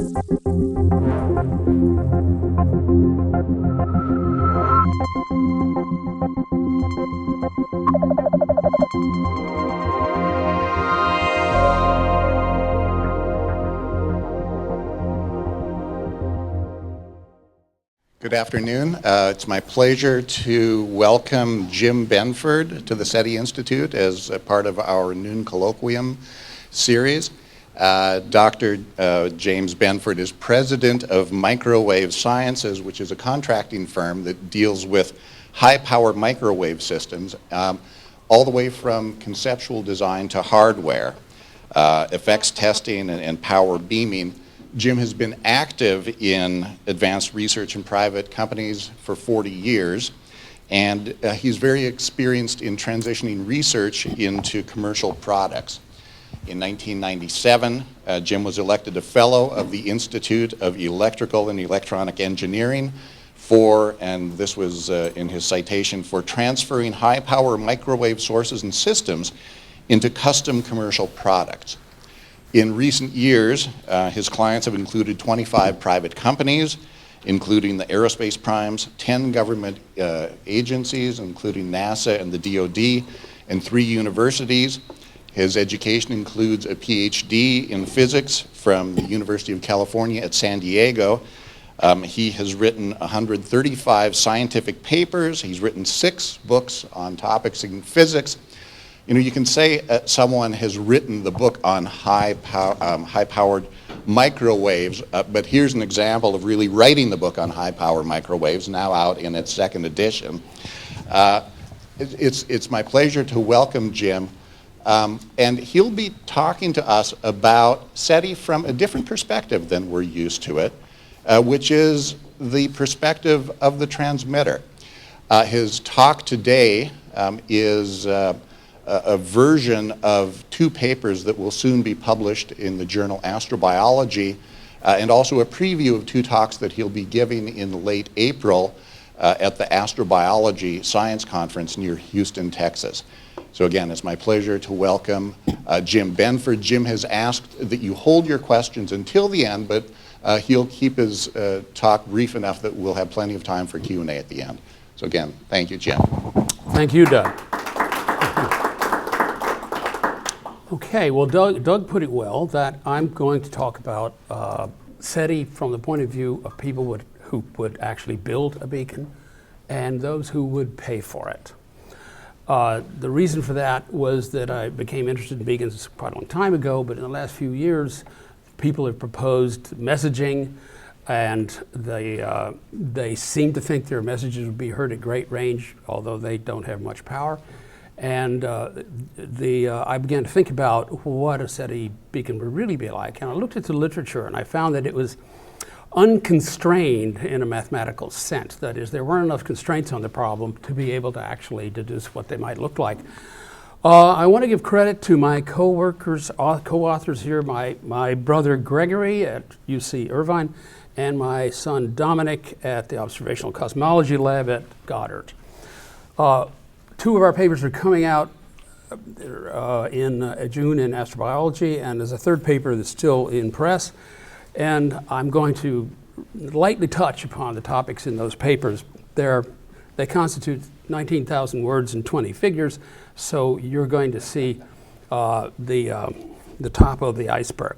Good afternoon. It's my pleasure to welcome Jim Benford to the SETI Institute as a part of our noon colloquium series. Dr. James Benford is president of Microwave Sciences, which is a contracting firm that deals with high-power microwave systems, all the way from conceptual design to hardware, effects testing and power beaming. Jim has been active in advanced research in private companies for 40 years, and he's very experienced in transitioning research into commercial products. In 1997, Jim was elected a fellow of the Institute of Electrical and Electronic Engineering for, and this was in his citation, for transferring high-power microwave sources and systems into custom commercial products. In recent years, his clients have included 25 private companies, including the aerospace primes, 10 government agencies, including NASA and the DoD, and 3 universities. His education includes a PhD in physics from the University of California at San Diego. He has written 135 scientific papers. He's written 6 books on topics in physics. You know, you can say someone has written the book on high-powered microwaves, but here's an example of really writing the book on high-power microwaves, now out in its 2nd edition. It's my pleasure to welcome Jim, and he'll be talking to us about SETI from a different perspective than we're used to it, which is the perspective of the transmitter. His talk today is a version of 2 papers that will soon be published in the journal Astrobiology, and also a preview of 2 talks that he'll be giving in late April at the Astrobiology Science Conference near Houston, Texas. So again, it's my pleasure to welcome Jim Benford. Jim has asked that you hold your questions until the end, but he'll keep his talk brief enough that we'll have plenty of time for Q&A at the end. So again, thank you, Jim. Thank you, Doug. Okay, well, Doug put it well that I'm going to talk about SETI from the point of view of people who would actually build a beacon and those who would pay for it. The reason for that was that I became interested in beacons quite a long time ago, but in the last few years, people have proposed messaging, and they seem to think their messages would be heard at great range, although they don't have much power. And I began to think about what a SETI beacon would really be like. And I looked at the literature, and I found that it was unconstrained in a mathematical sense. That is, there weren't enough constraints on the problem to be able to actually deduce what they might look like. I want to give credit to my co-workers, co-authors here, my brother Gregory at UC Irvine, and my son Dominic at the Observational Cosmology Lab at Goddard. 2 of our papers are coming out in June in Astrobiology, and there's a 3rd paper that's still in press. And I'm going to lightly touch upon the topics in those papers. They constitute 19,000 words and 20 figures, so you're going to see the top of the iceberg.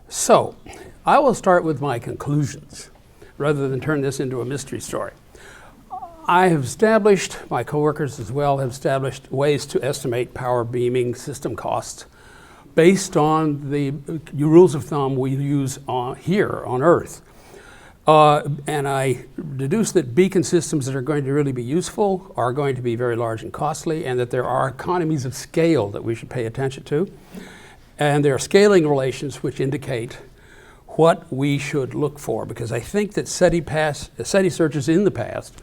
So I will start with my conclusions, rather than turn this into a mystery story. I have established, my coworkers as well, have established ways to estimate power beaming system costs based on the rules of thumb we use here on Earth. And I deduce that beacon systems that are going to really be useful are going to be very large and costly, and that there are economies of scale that we should pay attention to. And there are scaling relations which indicate what we should look for, because I think that SETI searches in the past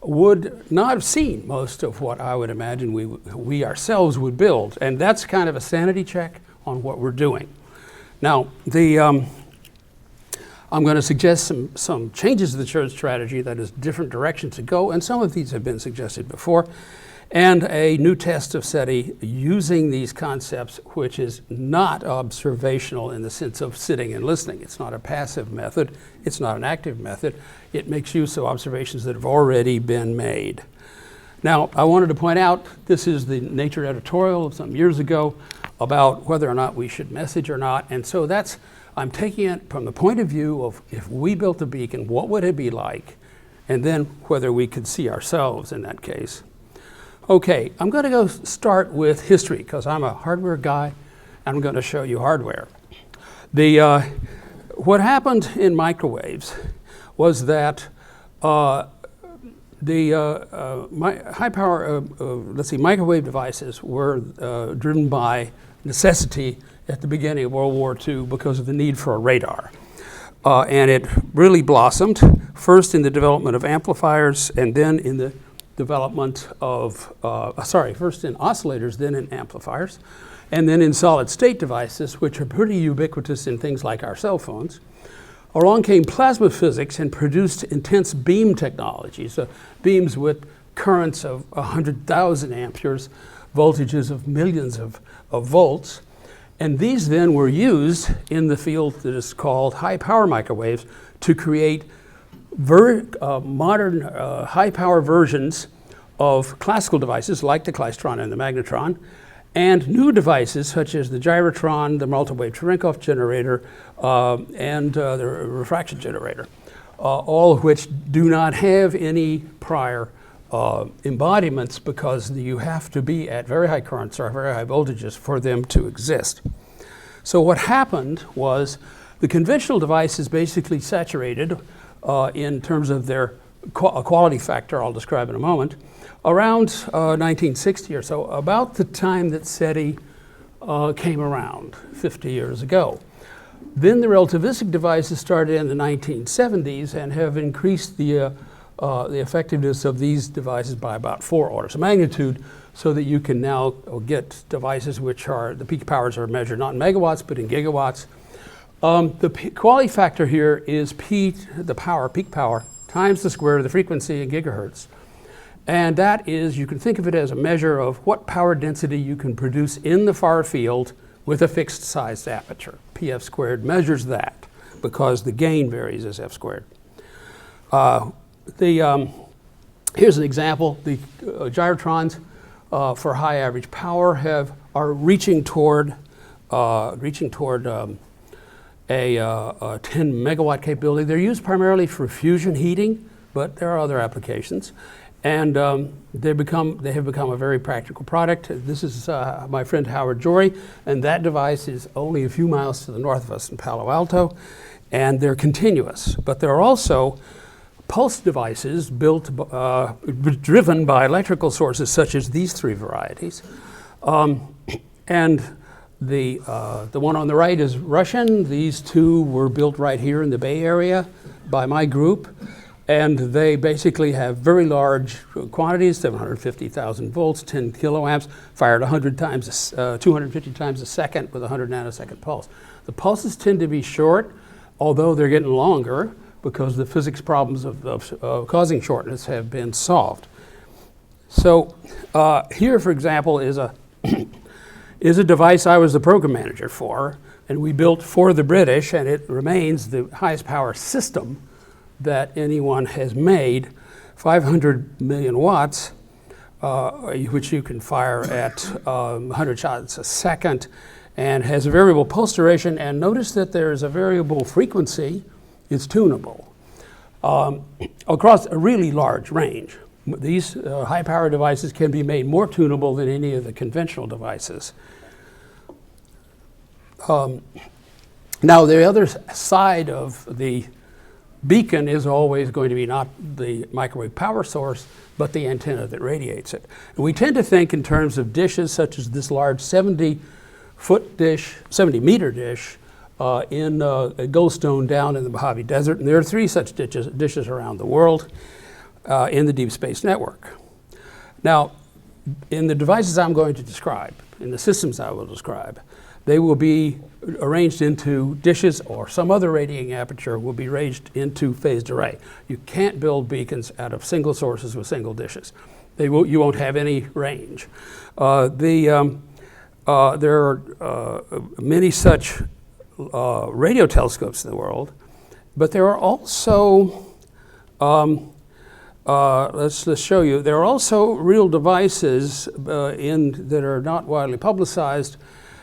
would not have seen most of what I would imagine we ourselves would build. And that's kind of a sanity check on what we're doing. Now, I'm going to suggest some changes to the search strategy, that is, different directions to go, and some of these have been suggested before. and a new test of SETI using these concepts, which is not observational in the sense of sitting and listening. It's not a passive method. It's not an active method. It makes use of observations that have already been made. Now, I wanted to point out, this is the Nature editorial of some years ago about whether or not we should message or not. And so I'm taking it from the point of view of if we built a beacon, what would it be like? And then whether we could see ourselves in that case. Okay, I'm going to go start with history because I'm a hardware guy and I'm going to show you hardware. What happened in microwaves was that microwave devices were driven by necessity at the beginning of World War II because of the need for a radar. And it really blossomed, first in the development of amplifiers and then in the development of, first in oscillators, then in amplifiers, and then in solid state devices, which are pretty ubiquitous in things like our cell phones. Along came plasma physics and produced intense beam technologies, beams with currents of 100,000 amperes, voltages of millions of volts. And these then were used in the field that is called high power microwaves to create modern high power versions of classical devices like the klystron and the magnetron, and new devices such as the gyrotron, the multi-wave Cherenkov generator, and the refraction generator, all of which do not have any prior embodiments because you have to be at very high currents or very high voltages for them to exist. So what happened was the conventional devices basically saturated in terms of their quality factor, I'll describe in a moment, around 1960 or so, about the time that SETI came around 50 years ago. Then the relativistic devices started in the 1970s and have increased the effectiveness of these devices by about 4 orders of magnitude, so that you can now get devices which are, the peak powers are measured not in megawatts, but in gigawatts. The quality factor here is peak power, times the square of the frequency in gigahertz. And that is, you can think of it as a measure of what power density you can produce in the far field with a fixed sized aperture. PF squared measures that because the gain varies as F squared. Here's an example. The gyrotrons for high average power are reaching toward a 10 megawatt capability. They're used primarily for fusion heating, but there are other applications. And they have become a very practical product. This is my friend Howard Jory, and that device is only a few miles to the north of us in Palo Alto, and they're continuous. But there are also pulse devices driven by electrical sources such as these three varieties. And the one on the right is Russian. These two were built right here in the Bay Area by my group. And they basically have very large quantities, 750,000 volts, 10 kiloamps, fired 100 times, 250 times a second with a 100 nanosecond pulse. The pulses tend to be short, although they're getting longer because the physics problems of causing shortness have been solved. So here, for example, is a device I was the program manager for, and we built for the British, and it remains the highest power system that anyone has made, 500 million watts, which you can fire at 100 shots a second, and has a variable pulse duration. And notice that there is a variable frequency. It's tunable across a really large range. These high power devices can be made more tunable than any of the conventional devices. Now, the other side of the beacon is always going to be not the microwave power source, but the antenna that radiates it. And we tend to think in terms of dishes such as this large 70-foot dish, 70-meter dish in Goldstone down in the Mojave Desert. And there are 3 such dishes around the world in the Deep Space Network. Now, in the devices I'm going to describe, in the systems I will describe, they will be arranged into dishes, or some other radiating aperture will be arranged into phased array. You can't build beacons out of single sources with single dishes. You won't have any range. There are many such radio telescopes in the world, but there are also, let's show you, there are also real devices that are not widely publicized.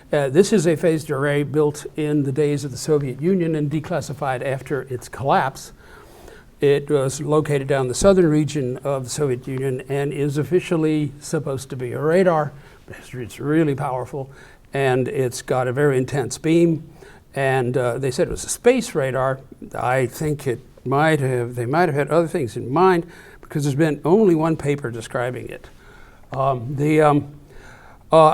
This is a phased array built in the days of the Soviet Union and declassified after its collapse. It was located down the southern region of the Soviet Union and is officially supposed to be a radar. It's really powerful, and it's got a very intense beam. And they said it was a space radar. I think they might have had other things in mind, because there's been only one paper describing it. I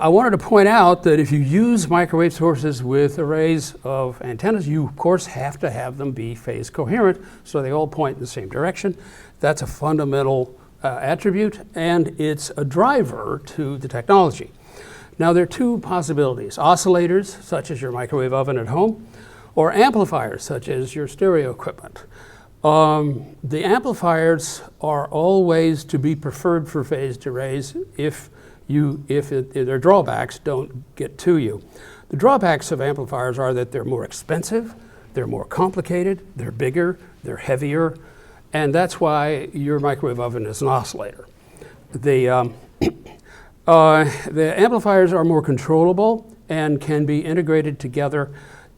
wanted to point out that if you use microwave sources with arrays of antennas, you of course have to have them be phase coherent, so they all point in the same direction. That's a fundamental attribute, and it's a driver to the technology. Now, there are two possibilities: oscillators, such as your microwave oven at home, or amplifiers, such as your stereo equipment. The amplifiers are always to be preferred for phased arrays if their drawbacks don't get to you. The drawbacks of amplifiers are that they're more expensive, they're more complicated, they're bigger, they're heavier, and that's why your microwave oven is an oscillator. The amplifiers are more controllable and can be integrated together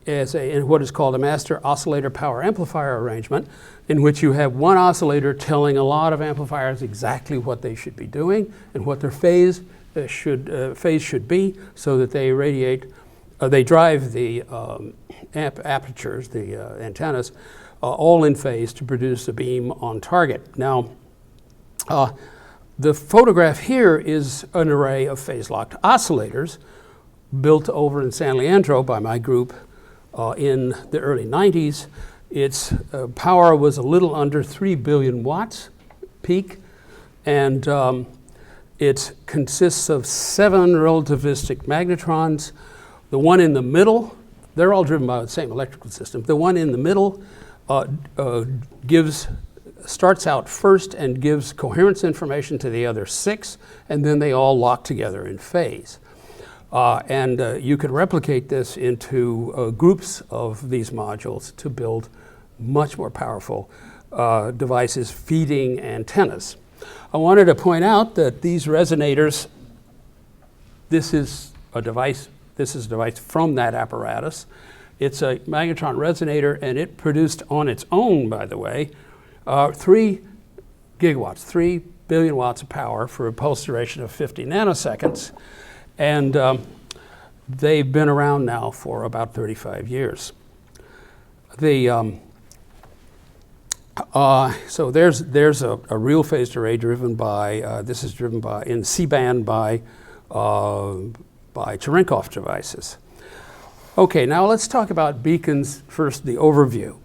in what is called a master oscillator power amplifier arrangement, in which you have one oscillator telling a lot of amplifiers exactly what they should be doing and what their phase should be, so that they they drive the apertures, the antennas, all in phase to produce a beam on target. Now, the photograph here is an array of phase-locked oscillators built over in San Leandro by my group in the early 90s. Its power was a little under 3 billion watts peak, and it consists of 7 relativistic magnetrons. The one in the middle, they're all driven by the same electrical system. The one in the middle starts out first and gives coherence information to the other 6, and then they all lock together in phase. You could replicate this into groups of these modules to build much more powerful devices feeding antennas. I wanted to point out that these resonators, this is a device from that apparatus. It's a magnetron resonator, and it produced on its own, by the way, 3 gigawatts, 3 billion watts of power for a pulse duration of 50 nanoseconds. And they've been around now for about 35 years. So there's a real phased array driven by, this is driven by, in C-band by Cherenkov devices. Okay, now let's talk about beacons first, the overview.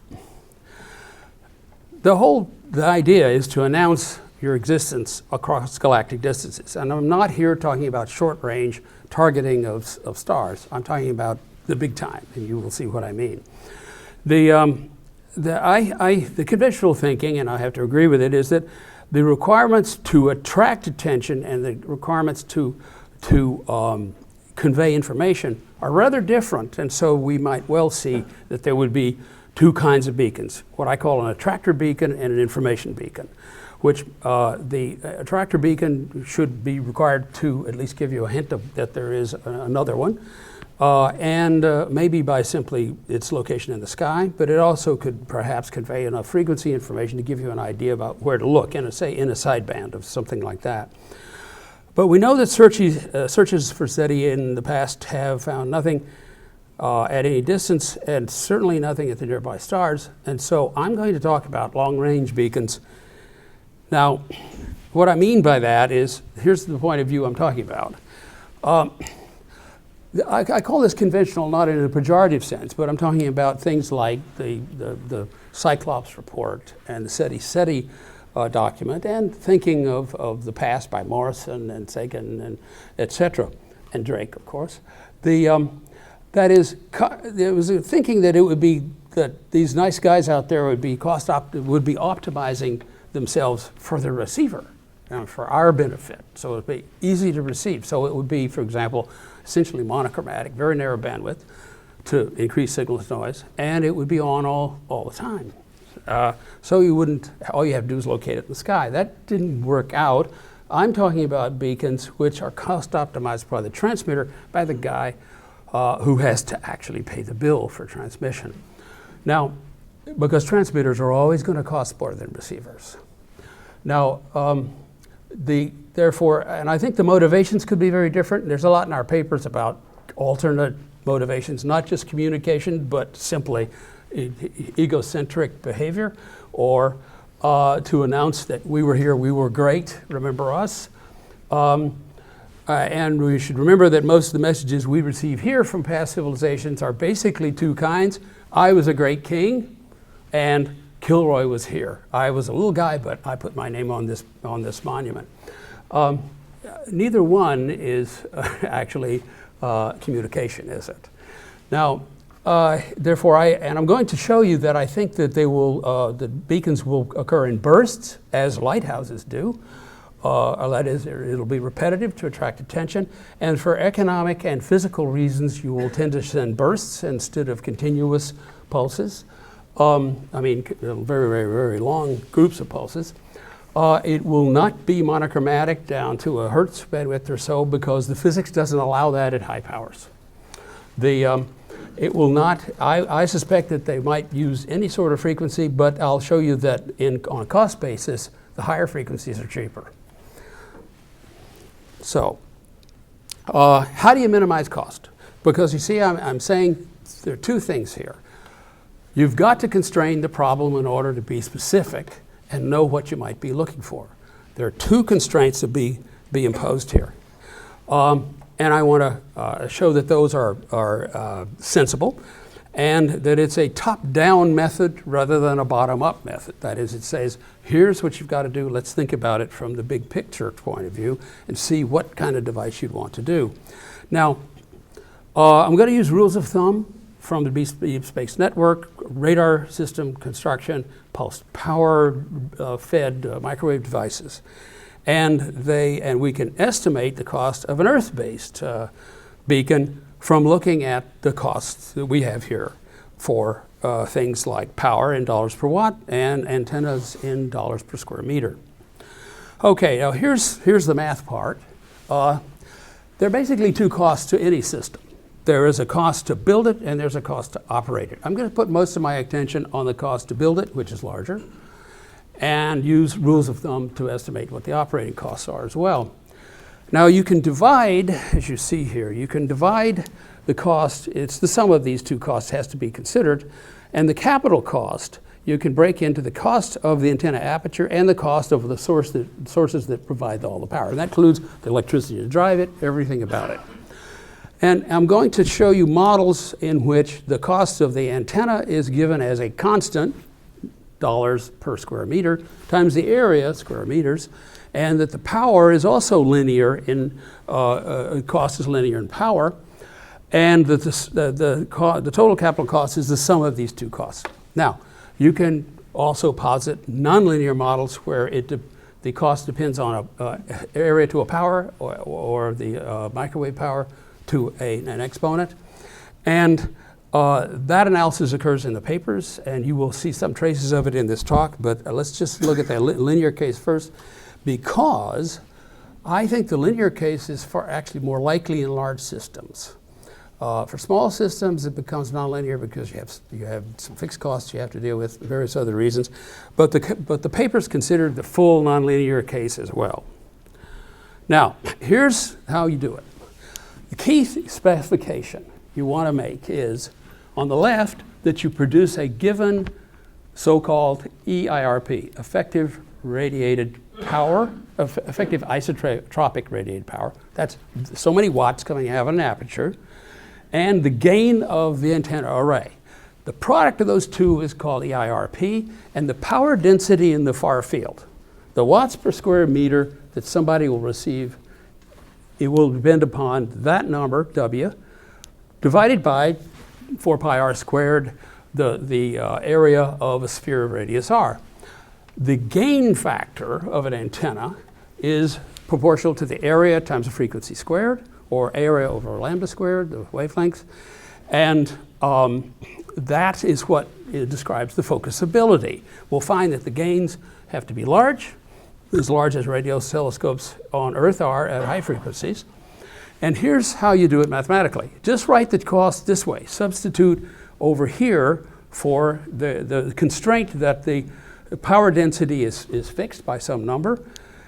The idea is to announce your existence across galactic distances. And I'm not here talking about short-range targeting of stars. I'm talking about the big time, and you will see what I mean. The conventional thinking, and I have to agree with it, is that the requirements to attract attention and the requirements to convey information are rather different, and so we might well see that there would be 2 kinds of beacons, what I call an attractor beacon and an information beacon, which the attractor beacon should be required to at least give you a hint that there is another one, and maybe by simply its location in the sky, but it also could perhaps convey enough frequency information to give you an idea about where to look, in a sideband of something like that. But we know that searches for SETI in the past have found nothing at any distance, and certainly nothing at the nearby stars. And so I'm going to talk about long-range beacons. Now, what I mean by that is, here's the point of view I'm talking about. I call this conventional not in a pejorative sense, but I'm talking about things like the Cyclops Report and the SETI document, and thinking of the past by Morrison and Sagan and et cetera, and Drake, of course. That is, there was a thinking that it would be that these nice guys out there would be optimizing themselves for the receiver, for our benefit. So it would be easy to receive. So it would be, for example, essentially monochromatic, very narrow bandwidth to increase signal to noise, and it would be on all the time. So you wouldn't, all you have to do is locate it in the sky. That didn't work out. I'm talking about beacons which are cost optimized by the transmitter, by the guy who has to actually pay the bill for transmission. Now, because transmitters are always going to cost more than receivers. Now, therefore, and I think the motivations could be very different. There's a lot in our papers about alternate motivations, not just communication, but simply egocentric behavior, or to announce that we were here, we were great, remember us. And we should remember that most of the messages we receive here from past civilizations are basically two kinds. I was a great king, and Kilroy was here. I was a little guy, but I put my name on this monument. Neither one is actually communication, is it? Now, therefore, I'm going to show you that I think that the beacons will occur in bursts, as lighthouses do. That is, it'll be repetitive to attract attention. And for economic and physical reasons, you will tend to send bursts instead of continuous pulses. I mean, very, very, very long groups of pulses. It will not be monochromatic down to a hertz bandwidth or so, because the physics doesn't allow that at high powers. It will not, I suspect that they might use any sort of frequency, but I'll show you that on a cost basis, the higher frequencies are cheaper. So, how do you minimize cost? Because you see, I'm saying there are two things here. You've got to constrain the problem in order to be specific and know what you might be looking for. There are two constraints to be imposed here. And I want to show that those are sensible, and that it's a top-down method rather than a bottom-up method. That is, it says, here's what you've got to do. Let's think about it from the big picture point of view and see what kind of device you'd want to do. Now, I'm going to use rules of thumb from the Deep Space Network, radar system construction, pulsed power fed microwave devices. And we can estimate the cost of an Earth-based beacon from looking at the costs that we have here for things like power in dollars per watt and antennas in dollars per square meter. Okay, now here's the math part. There are basically two costs to any system. There is a cost to build it, and there's a cost to operate it. I'm going to put most of my attention on the cost to build it, which is larger, and use rules of thumb to estimate what the operating costs are as well. Now you can divide, as you see here, you can divide the cost. It's the sum of these two costs has to be considered, and the capital cost you can break into the cost of the antenna aperture and the cost of the sources that provide all the power. And that includes the electricity to drive it, everything about it. And I'm going to show you models in which the cost of the antenna is given as a constant, dollars per square meter, times the area, square meters, and that the power is also linear in, cost is linear in power, and that the total capital cost is the sum of these two costs. Now, you can also posit nonlinear models where the cost depends on area to a power or the microwave power to an exponent. And that analysis occurs in the papers, and you will see some traces of it in this talk, but let's just look at the linear case first, because I think the linear case is actually more likely in large systems. For small systems, it becomes nonlinear because you have some fixed costs you have to deal with, various other reasons, but the papers considered the full nonlinear case as well. Now, here's how you do it. The key specification you want to make is, on the left, that you produce a given so-called EIRP, effective radiated power, effective isotropic radiated power. That's so many watts coming out of an aperture, and the gain of the antenna array. The product of those two is called EIRP, and the power density in the far field, the watts per square meter that somebody will receive, it will depend upon that number, W, divided by 4 pi r squared, the area of a sphere of radius r. The gain factor of an antenna is proportional to the area times the frequency squared, or area over lambda squared, the wavelength. And that is what it describes the focusability. We'll find that the gains have to be large as radio telescopes on Earth are at high frequencies. And here's how you do it mathematically. Just write the cost this way. Substitute over here for the constraint that the power density is fixed by some number,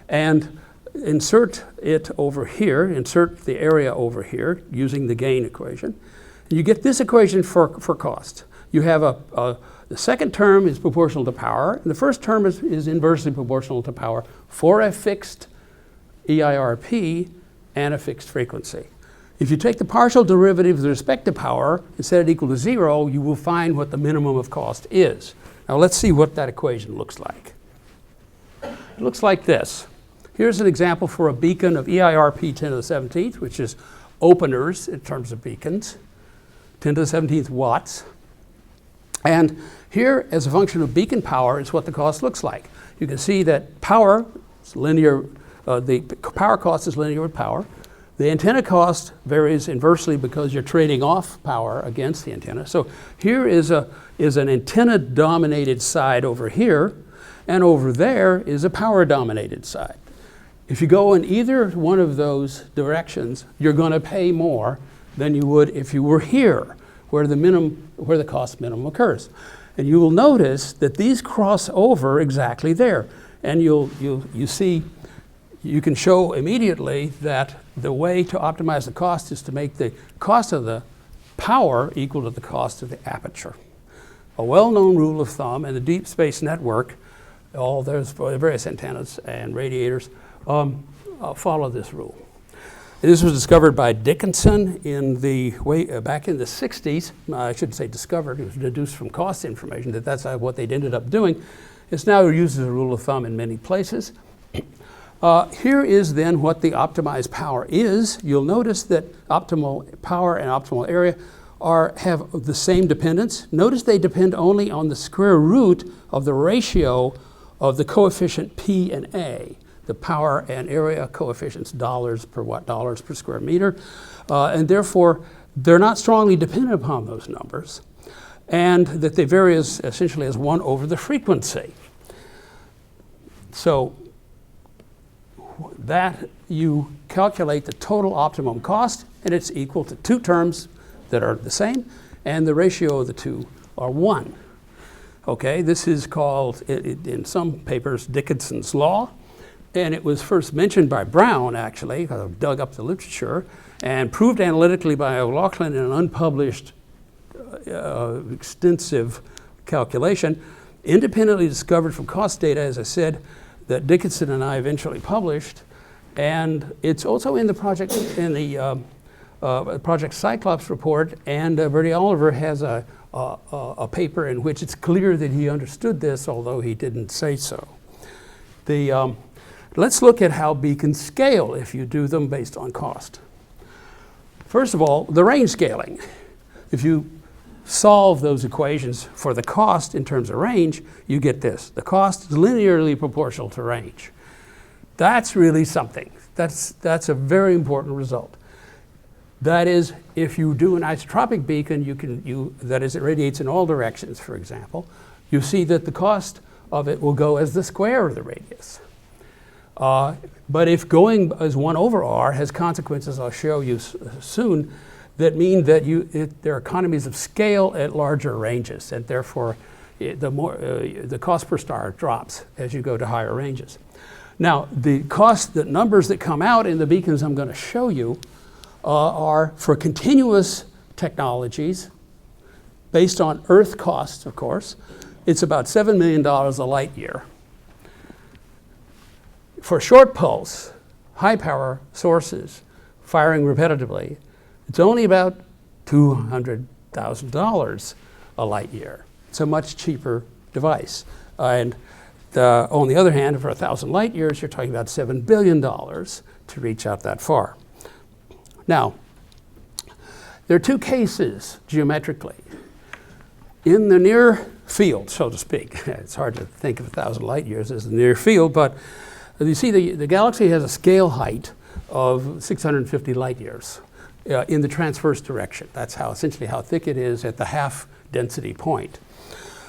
and insert it over here, insert the area over here using the gain equation. You get this equation for cost. You have the second term is proportional to power, and the first term is inversely proportional to power for a fixed EIRP and a fixed frequency. If you take the partial derivative with respect to power and set it equal to 0, you will find what the minimum of cost is. Now let's see what that equation looks like. It looks like this. Here's an example for a beacon of EIRP 10 to the 17th, which is openers in terms of beacons, 10 to the 17th watts. And here, as a function of beacon power, is what the cost looks like. You can see that power is linear, the power cost is linear with power. The antenna cost varies inversely because you're trading off power against the antenna. So here is an antenna-dominated side over here, and over there is a power-dominated side. If you go in either one of those directions, you're going to pay more than you would if you were here, where the cost minimum occurs. And you will notice that these cross over exactly there. And you see, you can show immediately that the way to optimize the cost is to make the cost of the power equal to the cost of the aperture. A well-known rule of thumb in the deep space network, all those various antennas and radiators follow this rule. This was discovered by Dickinson back in the 60s. I shouldn't say discovered, it was deduced from cost information that that's what they'd ended up doing. It's now used as a rule of thumb in many places. Here is then what the optimized power is. You'll notice that optimal power and optimal area have the same dependence. Notice they depend only on the square root of the ratio of the coefficient P and A, the power and area coefficients, dollars per watt, dollars per square meter. And therefore, they're not strongly dependent upon those numbers, and that they vary essentially as 1 over the frequency. So that you calculate the total optimum cost, and it's equal to 2 terms that are the same, and the ratio of the 2 are 1. Okay, this is called, in some papers, Dickinsons Law, and it was first mentioned by Brown, actually. I dug up the literature, and proved analytically by O'Loughlin in an unpublished extensive calculation, independently discovered from cost data, as I said, that Dickinson and I eventually published, and it's also in the project, Project Cyclops Report, and Bertie Oliver has a paper in which it's clear that he understood this, although he didn't say so. Let's look at how beacons scale if you do them based on cost. First of all, the range scaling. If you solve those equations for the cost in terms of range, you get this. The cost is linearly proportional to range. That's really something. That's a very important result. That is, if you do an isotropic beacon, that is, it radiates in all directions, for example, you see that the cost of it will go as the square of the radius. But if going as 1 over r has consequences I'll show you soon, that mean that there are economies of scale at larger ranges, and therefore the cost per star drops as you go to higher ranges. Now, the numbers that come out in the beacons I'm going to show you are for continuous technologies based on Earth costs, of course. It's about $7 million a light year. For short pulse, high power sources firing repetitively, it's only about $200,000 a light year. It's a much cheaper device. And on the other hand, for 1,000 light years, you're talking about $7 billion to reach out that far. Now, there are 2 cases geometrically. In the near field, so to speak, it's hard to think of 1,000 light years as the near field, but You see, the galaxy has a scale height of 650 light years in the transverse direction. That's essentially how thick it is at the half density point.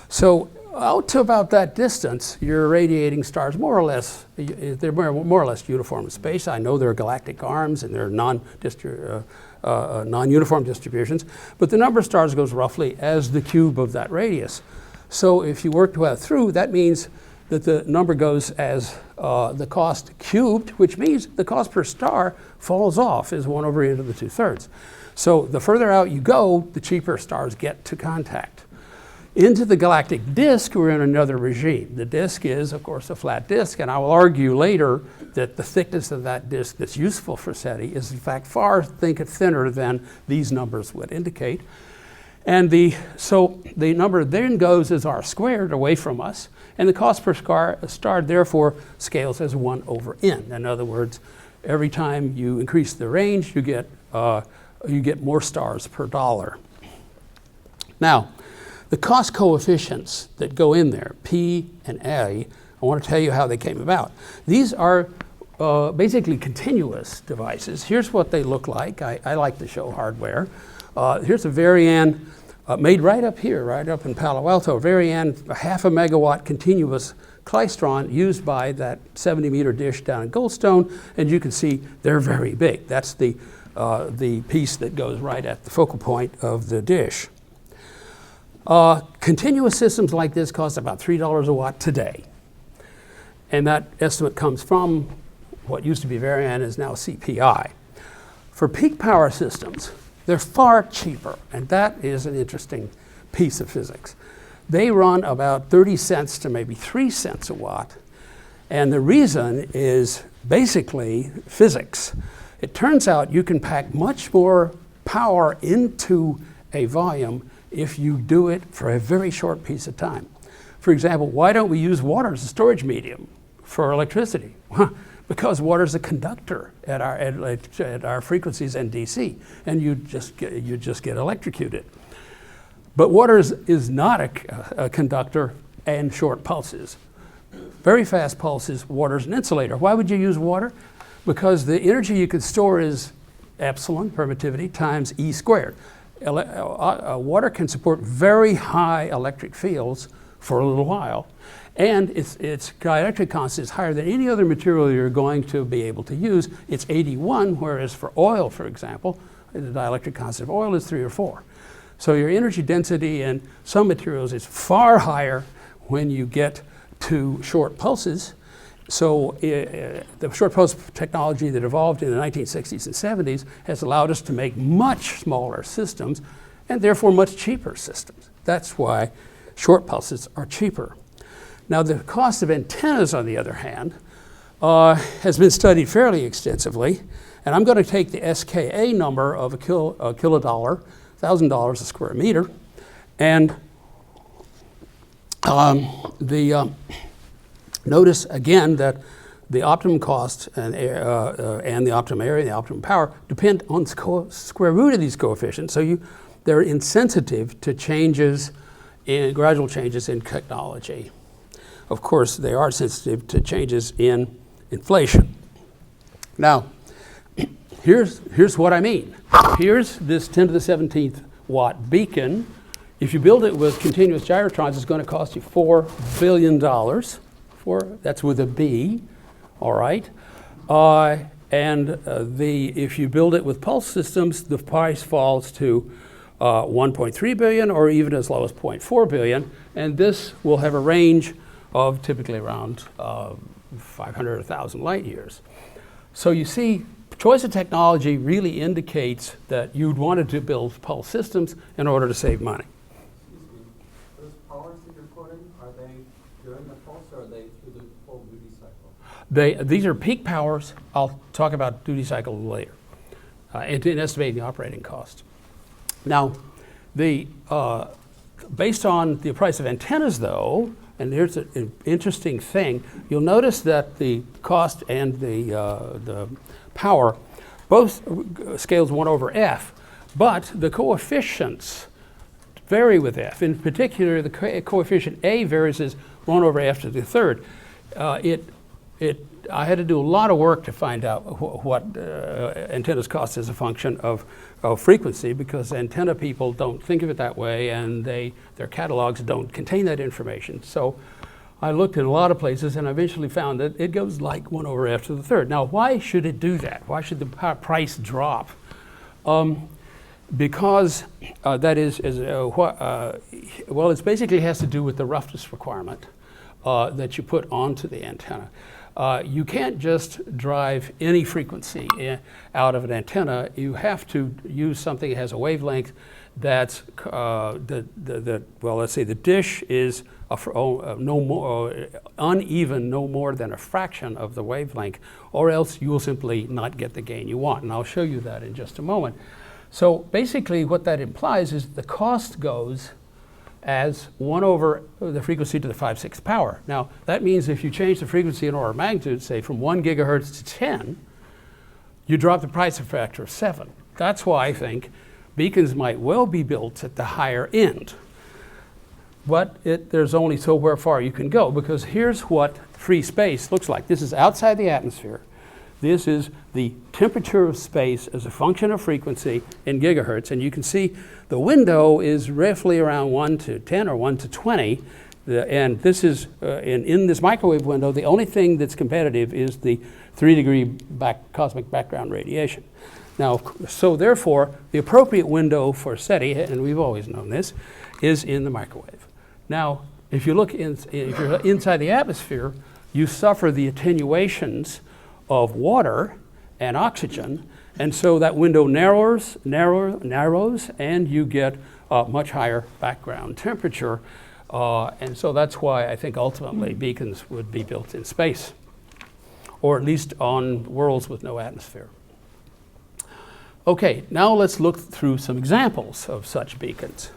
So out to about that distance, you're irradiating stars more or less, they're more or less uniform in space. I know there are galactic arms and there are non-uniform distributions, but the number of stars goes roughly as the cube of that radius. So if you work through, that means that the number goes as the cost cubed, which means the cost per star falls off as 1 over e to the 2/3. So the further out you go, the cheaper stars get to contact. Into the galactic disk, we're in another regime. The disk is, of course, a flat disk, and I will argue later that the thickness of that disk that's useful for SETI is in fact far thinner than these numbers would indicate. And so the number then goes as r squared away from us, and the cost per star therefore scales as 1 over n. In other words, every time you increase the range, you get more stars per dollar. Now, the cost coefficients that go in there, P and A, I want to tell you how they came about. These are basically continuous devices. Here's what they look like. I like to show hardware. Here's a Varian made right up here, right up in Palo Alto. Varian, a 0.5 megawatt continuous klystron used by that 70-meter dish down in Goldstone, and you can see they're very big. That's the piece that goes right at the focal point of the dish. Continuous systems like this cost about $3 a watt today. And that estimate comes from what used to be Varian is now CPI. For peak power systems, they're far cheaper, and that is an interesting piece of physics. They run about 30 cents to maybe 3 cents a watt, and the reason is basically physics. It turns out you can pack much more power into a volume if you do it for a very short piece of time. For example, why don't we use water as a storage medium for electricity? Because water is a conductor at our frequencies and DC, and you just get electrocuted. But water is not a conductor and short pulses. Very fast pulses, water is an insulator. Why would you use water? Because the energy you could store is epsilon, permittivity, times E squared. Water can support very high electric fields for a little while, and its dielectric constant is higher than any other material you're going to be able to use. It's 81, whereas for oil, for example, the dielectric constant of oil is 3 or 4. So your energy density in some materials is far higher when you get to short pulses. So the short pulse technology that evolved in the 1960s and 70s has allowed us to make much smaller systems and therefore much cheaper systems. That's why short pulses are cheaper. Now the cost of antennas, on the other hand, has been studied fairly extensively, and I'm going to take the SKA number of a kilodollar, $1,000 a square meter, and notice again that the optimum cost and the optimum area and the optimum power depend on the square root of these coefficients. So they're insensitive to gradual changes in technology. Of course, they are sensitive to changes in inflation. Now, here's what I mean. Here's this 10 to the 17th watt beacon. If you build it with continuous gyrotrons, it's going to cost you $4 billion. That's with a B, all right? If you build it with pulse systems, the price falls to 1.3 billion or even as low as 0.4 billion, and this will have a range of typically around 500 or 1,000 light years. So you see, choice of technology really indicates that you'd want to build pulse systems in order to save money. Those powers that you're quoting, are they during the pulse or are they through the full duty cycle? These are peak powers. I'll talk about duty cycle later in estimating the operating cost. Now, based on the price of antennas, though, and here's an interesting thing, you'll notice that the cost and the power both scales 1 over f, but the coefficients vary with f. In particular, the coefficient A varies as 1 over f to the 3rd. I had to do a lot of work to find out what antennas cost as a function of frequency, because antenna people don't think of it that way, and their catalogs don't contain that information. So I looked in a lot of places and I eventually found that it goes like 1 over f to the third. Now, why should it do that? Why should the price drop? Because that is well, it basically has to do with the roughness requirement that you put onto the antenna. You can't just drive any frequency out of an antenna. You have to use something that has a wavelength that's well, let's say the dish is no more uneven, no more than a fraction of the wavelength, or else you will simply not get the gain you want. And I'll show you that in just a moment. So basically what that implies is the cost goes as 1 over the frequency to the 5/6 power. Now, that means if you change the frequency in order of magnitude, say from 1 gigahertz to 10, you drop the price a factor of 7. That's why I think beacons might well be built at the higher end. But there's only so far you can go, because here's what free space looks like. This is outside the atmosphere. This is the temperature of space as a function of frequency in gigahertz. And you can see the window is roughly around 1 to 10 or 1 to 20. And this is, in this microwave window, the only thing that's competitive is the 3-degree cosmic background radiation. Now, so therefore, the appropriate window for SETI, and we've always known this, is in the microwave. Now, if you look if you're inside the atmosphere, you suffer the attenuations of water and oxygen, and so that window narrows, and you get a much higher background temperature, and so that's why I think ultimately beacons would be built in space, or at least on worlds with no atmosphere. Okay, now let's look through some examples of such beacons.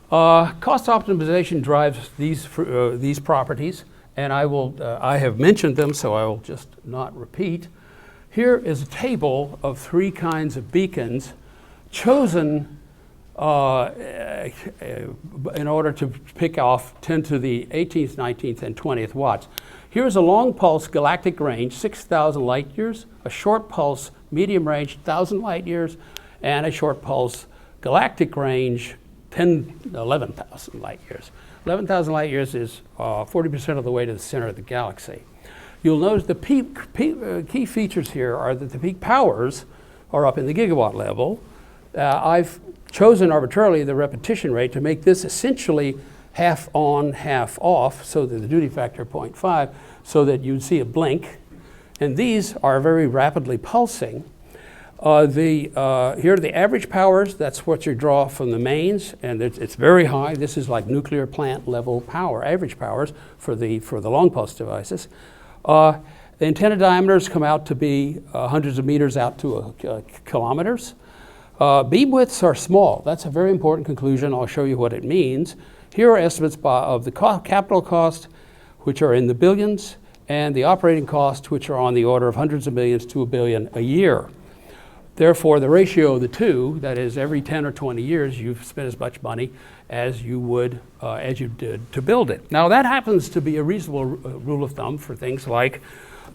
Cost optimization drives these properties, and I have mentioned them, so I will just not repeat. Here is a table of 3 kinds of beacons chosen in order to pick off 10 to the 18th, 19th, and 20th watts. Here's a long pulse galactic range, 6,000 light years, a short pulse medium range, 1,000 light years, and a short pulse galactic range, 11,000 light years. 11,000 light years is 40% of the way to the center of the galaxy. You'll notice the key features here are that the peak powers are up in the gigawatt level. I've chosen arbitrarily the repetition rate to make this essentially half on, half off, so that the duty factor 0.5, so that you'd see a blink. And these are very rapidly pulsing. Here are the average powers. That's what you draw from the mains, and it's very high. This is like nuclear plant level power, average powers for the long pulse devices. The antenna diameters come out to be hundreds of meters out to kilometers. Beam widths are small. That's a very important conclusion. I'll show you what it means. Here are estimates of the capital cost, which are in the billions, and the operating cost, which are on the order of hundreds of millions to $1 billion a year. Therefore, the ratio of the two, that is every 10 or 20 years, you've spent as much money as you would, as you did to build it. Now, that happens to be a reasonable rule of thumb for things like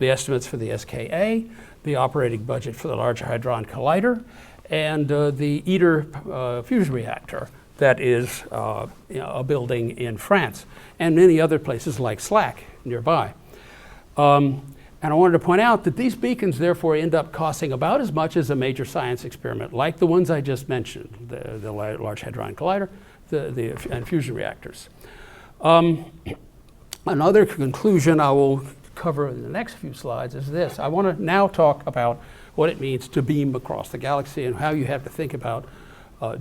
the estimates for the SKA, the operating budget for the Large Hadron Collider, and the ITER fusion reactor that is a building in France, and many other places like SLAC nearby. And I wanted to point out that these beacons therefore end up costing about as much as a major science experiment, like the ones I just mentioned, the Large Hadron Collider and fusion reactors. Another conclusion I will cover in the next few slides is this. I want to now talk about what it means to beam across the galaxy and how you have to think about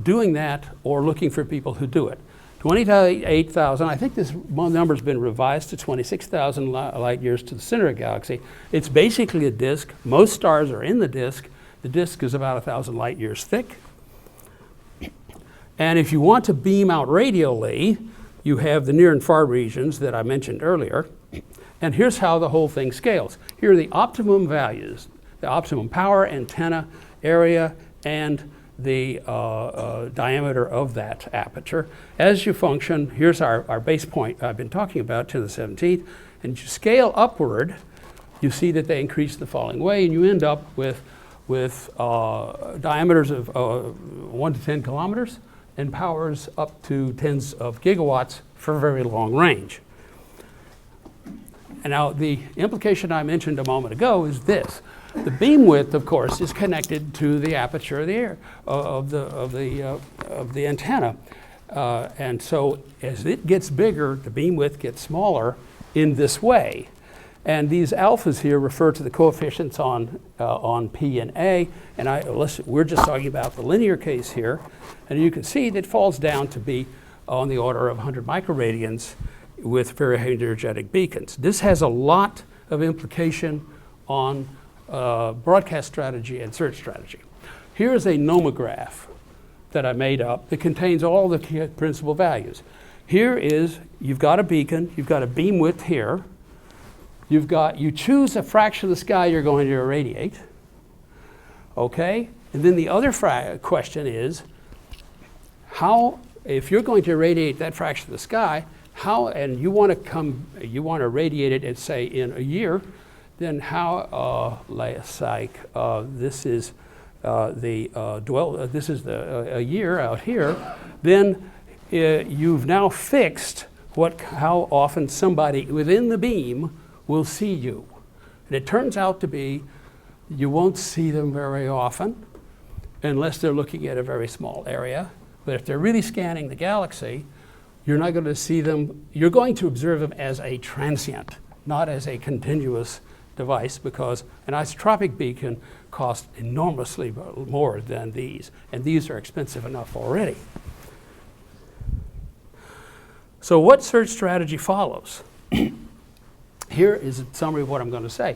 doing that or looking for people who do it. 28,000, I think this number's been revised to 26,000 light years to the center of the galaxy. It's basically a disk. Most stars are in the disk. The disk is about 1,000 light years thick. And if you want to beam out radially, you have the near and far regions that I mentioned earlier. And here's how the whole thing scales. Here are the optimum values, the optimum power, antenna, area, and the diameter of that aperture. As you function, here's our base point I've been talking about, 10 to the 17th, and you scale upward you see that they increase the falling way, and you end up with diameters of 1 to 10 kilometers and powers up to tens of gigawatts for very long range. And now the implication I mentioned a moment ago is this. The beam width, of course, is connected to the aperture of the air, of the antenna. And so as it gets bigger, the beam width gets smaller in this way. And these alphas here refer to the coefficients on P and A. And we're just talking about the linear case here. And you can see that it falls down to be on the order of 100 microradians with very energetic beacons. This has a lot of implication on broadcast strategy and search strategy. Here is a nomograph that I made up that contains all the key principal values. Here is, you've got a beacon, you've got a beam width here, you choose a fraction of the sky you're going to irradiate, okay? And then the other question is, if you're going to irradiate that fraction of the sky, and you want to radiate it, and say in a year, then this is a year out here, then you've now fixed how often somebody within the beam will see you. And it turns out to be you won't see them very often unless they're looking at a very small area. But if they're really scanning the galaxy, you're not going to see them. You're going to observe them as a transient, not as a continuous device, because an isotropic beacon costs enormously more than these, and these are expensive enough already. So what search strategy follows? Here is a summary of what I'm going to say.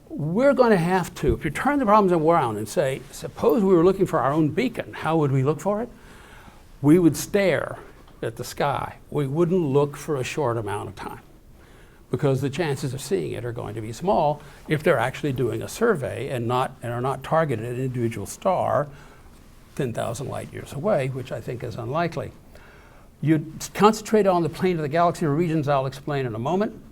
We're going to have to, if you turn the problems around and say, suppose we were looking for our own beacon, how would we look for it? We would stare at the sky. We wouldn't look for a short amount of time, because the chances of seeing it are going to be small if they're actually doing a survey and are not targeted at an individual star 10,000 light years away, which I think is unlikely. You concentrate on the plane of the galaxy or regions I'll explain in a moment.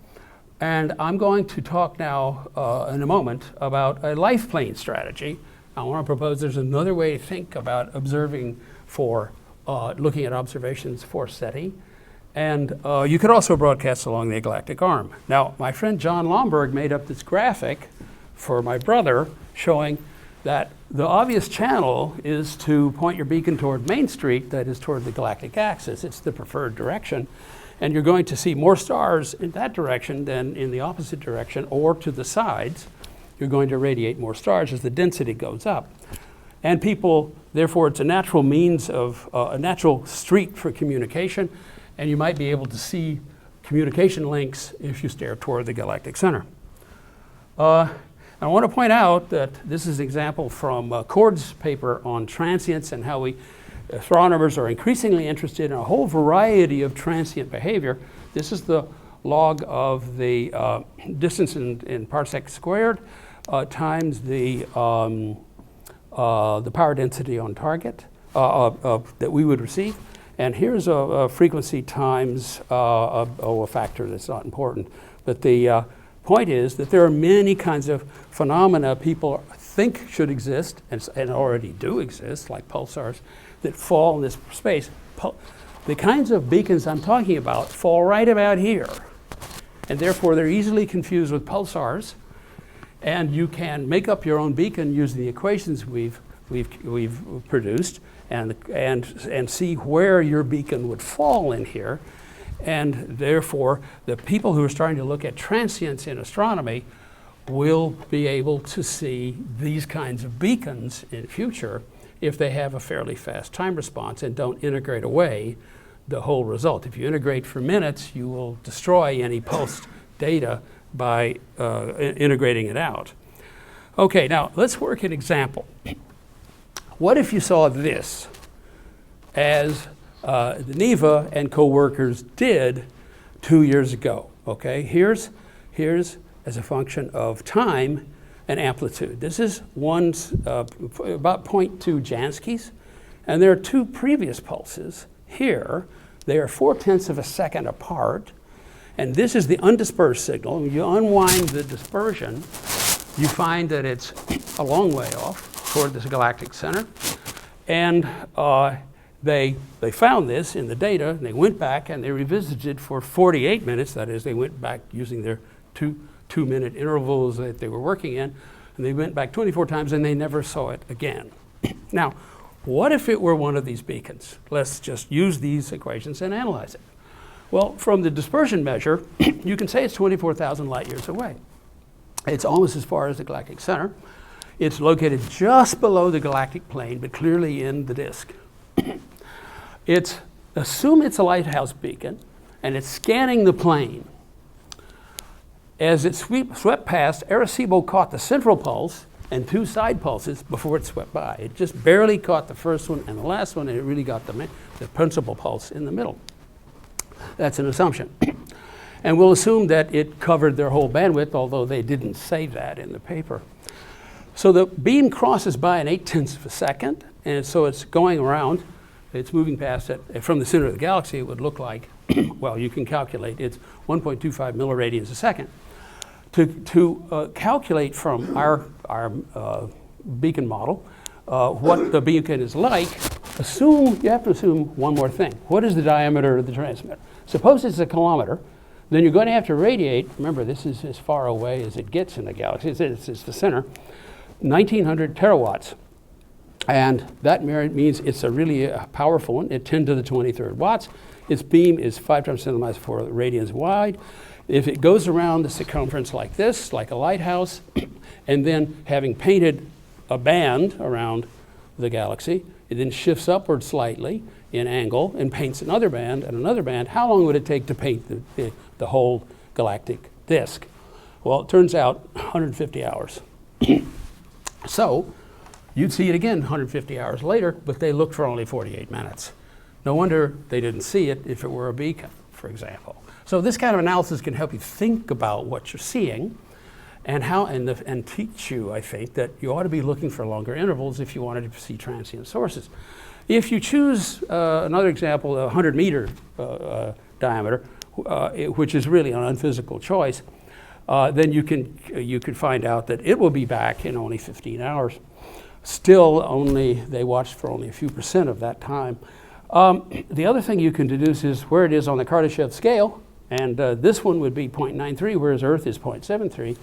And I'm going to talk now in a moment about a life plane strategy. I want to propose there's another way to think about observing for looking at observations for SETI. And you could also broadcast along the galactic arm. Now, my friend John Lomberg made up this graphic for my brother showing that the obvious channel is to point your beacon toward Main Street, that is toward the galactic axis. It's the preferred direction. And you're going to see more stars in that direction than in the opposite direction, or to the sides. You're going to radiate more stars as the density goes up. And people, therefore, it's a natural means of, a natural street for communication, and you might be able to see communication links if you stare toward the galactic center. I want to point out that this is an example from Cord's paper on transients and how astronomers are increasingly interested in a whole variety of transient behavior. This is the log of the distance in parsec squared times the power density on target that we would receive. And here's a frequency times a factor that's not important. But the point is that there are many kinds of phenomena people think should exist and already do exist, like pulsars, that fall in this space. The kinds of beacons I'm talking about fall right about here. And therefore, they're easily confused with pulsars. And you can make up your own beacon using the equations we've produced and see where your beacon would fall in here. And therefore, the people who are starting to look at transients in astronomy will be able to see these kinds of beacons in future if they have a fairly fast time response and don't integrate away the whole result. If you integrate for minutes, you will destroy any pulsed data by integrating it out. Okay, now let's work an example. What if you saw this as Neva and co-workers did 2 years ago? Okay, here's as a function of time and amplitude. This is about 0.2 Janskis, and there are two previous pulses here. They are 0.4 of a second apart, And this is the undispersed signal. When you unwind the dispersion, you find that it's a long way off toward this galactic center. And they found this in the data, and they went back and they revisited for 48 minutes. That is, they went back using their two-minute intervals that they were working in, and they went back 24 times and they never saw it again. Now, what if it were one of these beacons? Let's just use these equations and analyze it. Well, from the dispersion measure, you can say it's 24,000 light years away. It's almost as far as the galactic center. It's located just below the galactic plane, but clearly in the disk. Assume it's a lighthouse beacon, and it's scanning the plane. As it swept past, Arecibo caught the central pulse and two side pulses before it swept by. It just barely caught the first one and the last one, and it really got the principal pulse in the middle. That's an assumption. And we'll assume that it covered their whole bandwidth, although they didn't say that in the paper. So the beam crosses by in 0.8 of a second, and so it's going around. It's moving past it. From the center of the galaxy, it would look like, well, you can calculate, it's 1.25 millaradians a second. To calculate from our beacon model what the beacon is like, you have to assume one more thing. What is the diameter of the transmitter? Suppose it's 1 kilometer, then you're going to have to radiate, remember this is as far away as it gets in the galaxy, it's the center, 1900 terawatts. And that means it's a really powerful one at 10 to the 23rd watts. Its beam is 5 times 10 to the minus 4 radians wide. If it goes around the circumference like this, like a lighthouse, and then having painted a band around the galaxy, it then shifts upward slightly in angle and paints another band and another band, how long would it take to paint the whole galactic disk? Well, it turns out 150 hours. So you'd see it again 150 hours later, but they looked for only 48 minutes. No wonder they didn't see it if it were a beacon, for example. So this kind of analysis can help you think about what you're seeing and teach you, I think, that you ought to be looking for longer intervals if you wanted to see transient sources. If you choose another example, a 100-meter diameter, which is really an unphysical choice, then you can find out that it will be back in only 15 hours. Still, they watched for only a few % of that time. The other thing you can deduce is where it is on the Kardashev scale, and this one would be 0.93, whereas Earth is 0.73.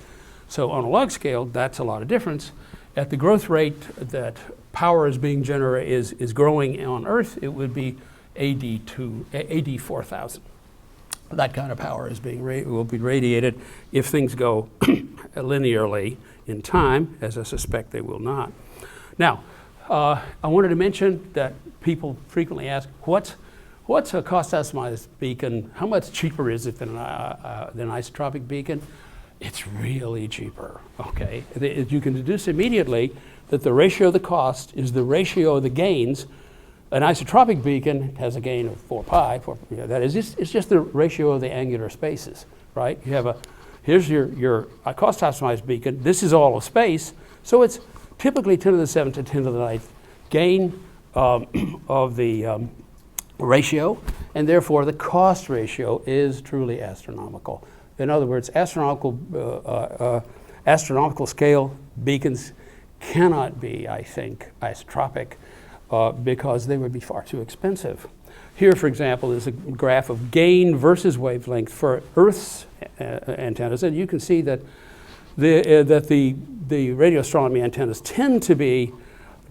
So on a log scale, that's a lot of difference. At the growth rate that power is being generated is growing on Earth, it would be AD 4000. That kind of power is will be radiated if things go linearly in time, as I suspect they will not. Now, I wanted to mention that people frequently ask, what's a cost-optimized beacon? How much cheaper is it than an isotropic beacon? It's really cheaper, okay? You can deduce immediately that the ratio of the cost is the ratio of the gains. An isotropic beacon has a gain of 4 pi. That is, it's just the ratio of the angular spaces, right? You have here's your cost-optimized beacon. This is all of space, so it's typically 10 to the 7th to 10 to the 9th gain of the ratio, and therefore the cost ratio is truly astronomical. In other words, astronomical scale beacons cannot be, I think, isotropic because they would be far too expensive. Here, for example, is a graph of gain versus wavelength for Earth's antennas, and you can see that the radio astronomy antennas tend to be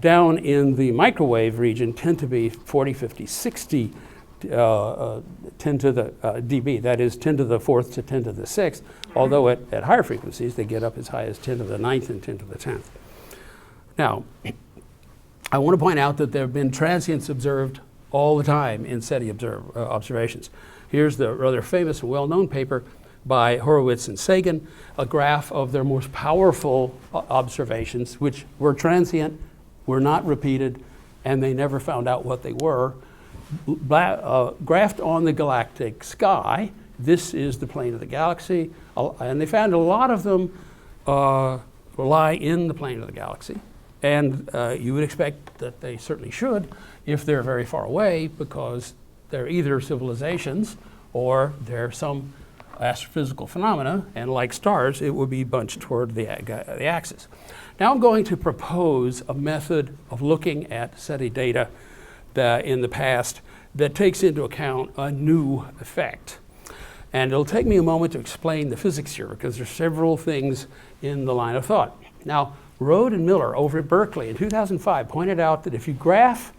down in the microwave region, tend to be 40, 50, 60 10 to the dB, that is 10 to the 4th to 10 to the 6th, although at higher frequencies they get up as high as 10 to the 9th and 10 to the 10th. Now, I want to point out that there have been transients observed all the time in SETI observations. Here's the rather famous and well-known paper by Horowitz and Sagan, a graph of their most powerful observations, which were transient, were not repeated, and they never found out what they were. Graphed on the galactic sky, this is the plane of the galaxy, and they found a lot of them lie in the plane of the galaxy. And you would expect that they certainly should if they're very far away, because they're either civilizations or they're some astrophysical phenomena, and like stars, it would be bunched toward the axis. Now I'm going to propose a method of looking at SETI data in the past that takes into account a new effect. And it'll take me a moment to explain the physics here, because there's several things in the line of thought. Now, Rode and Miller over at Berkeley in 2005 pointed out that if you graph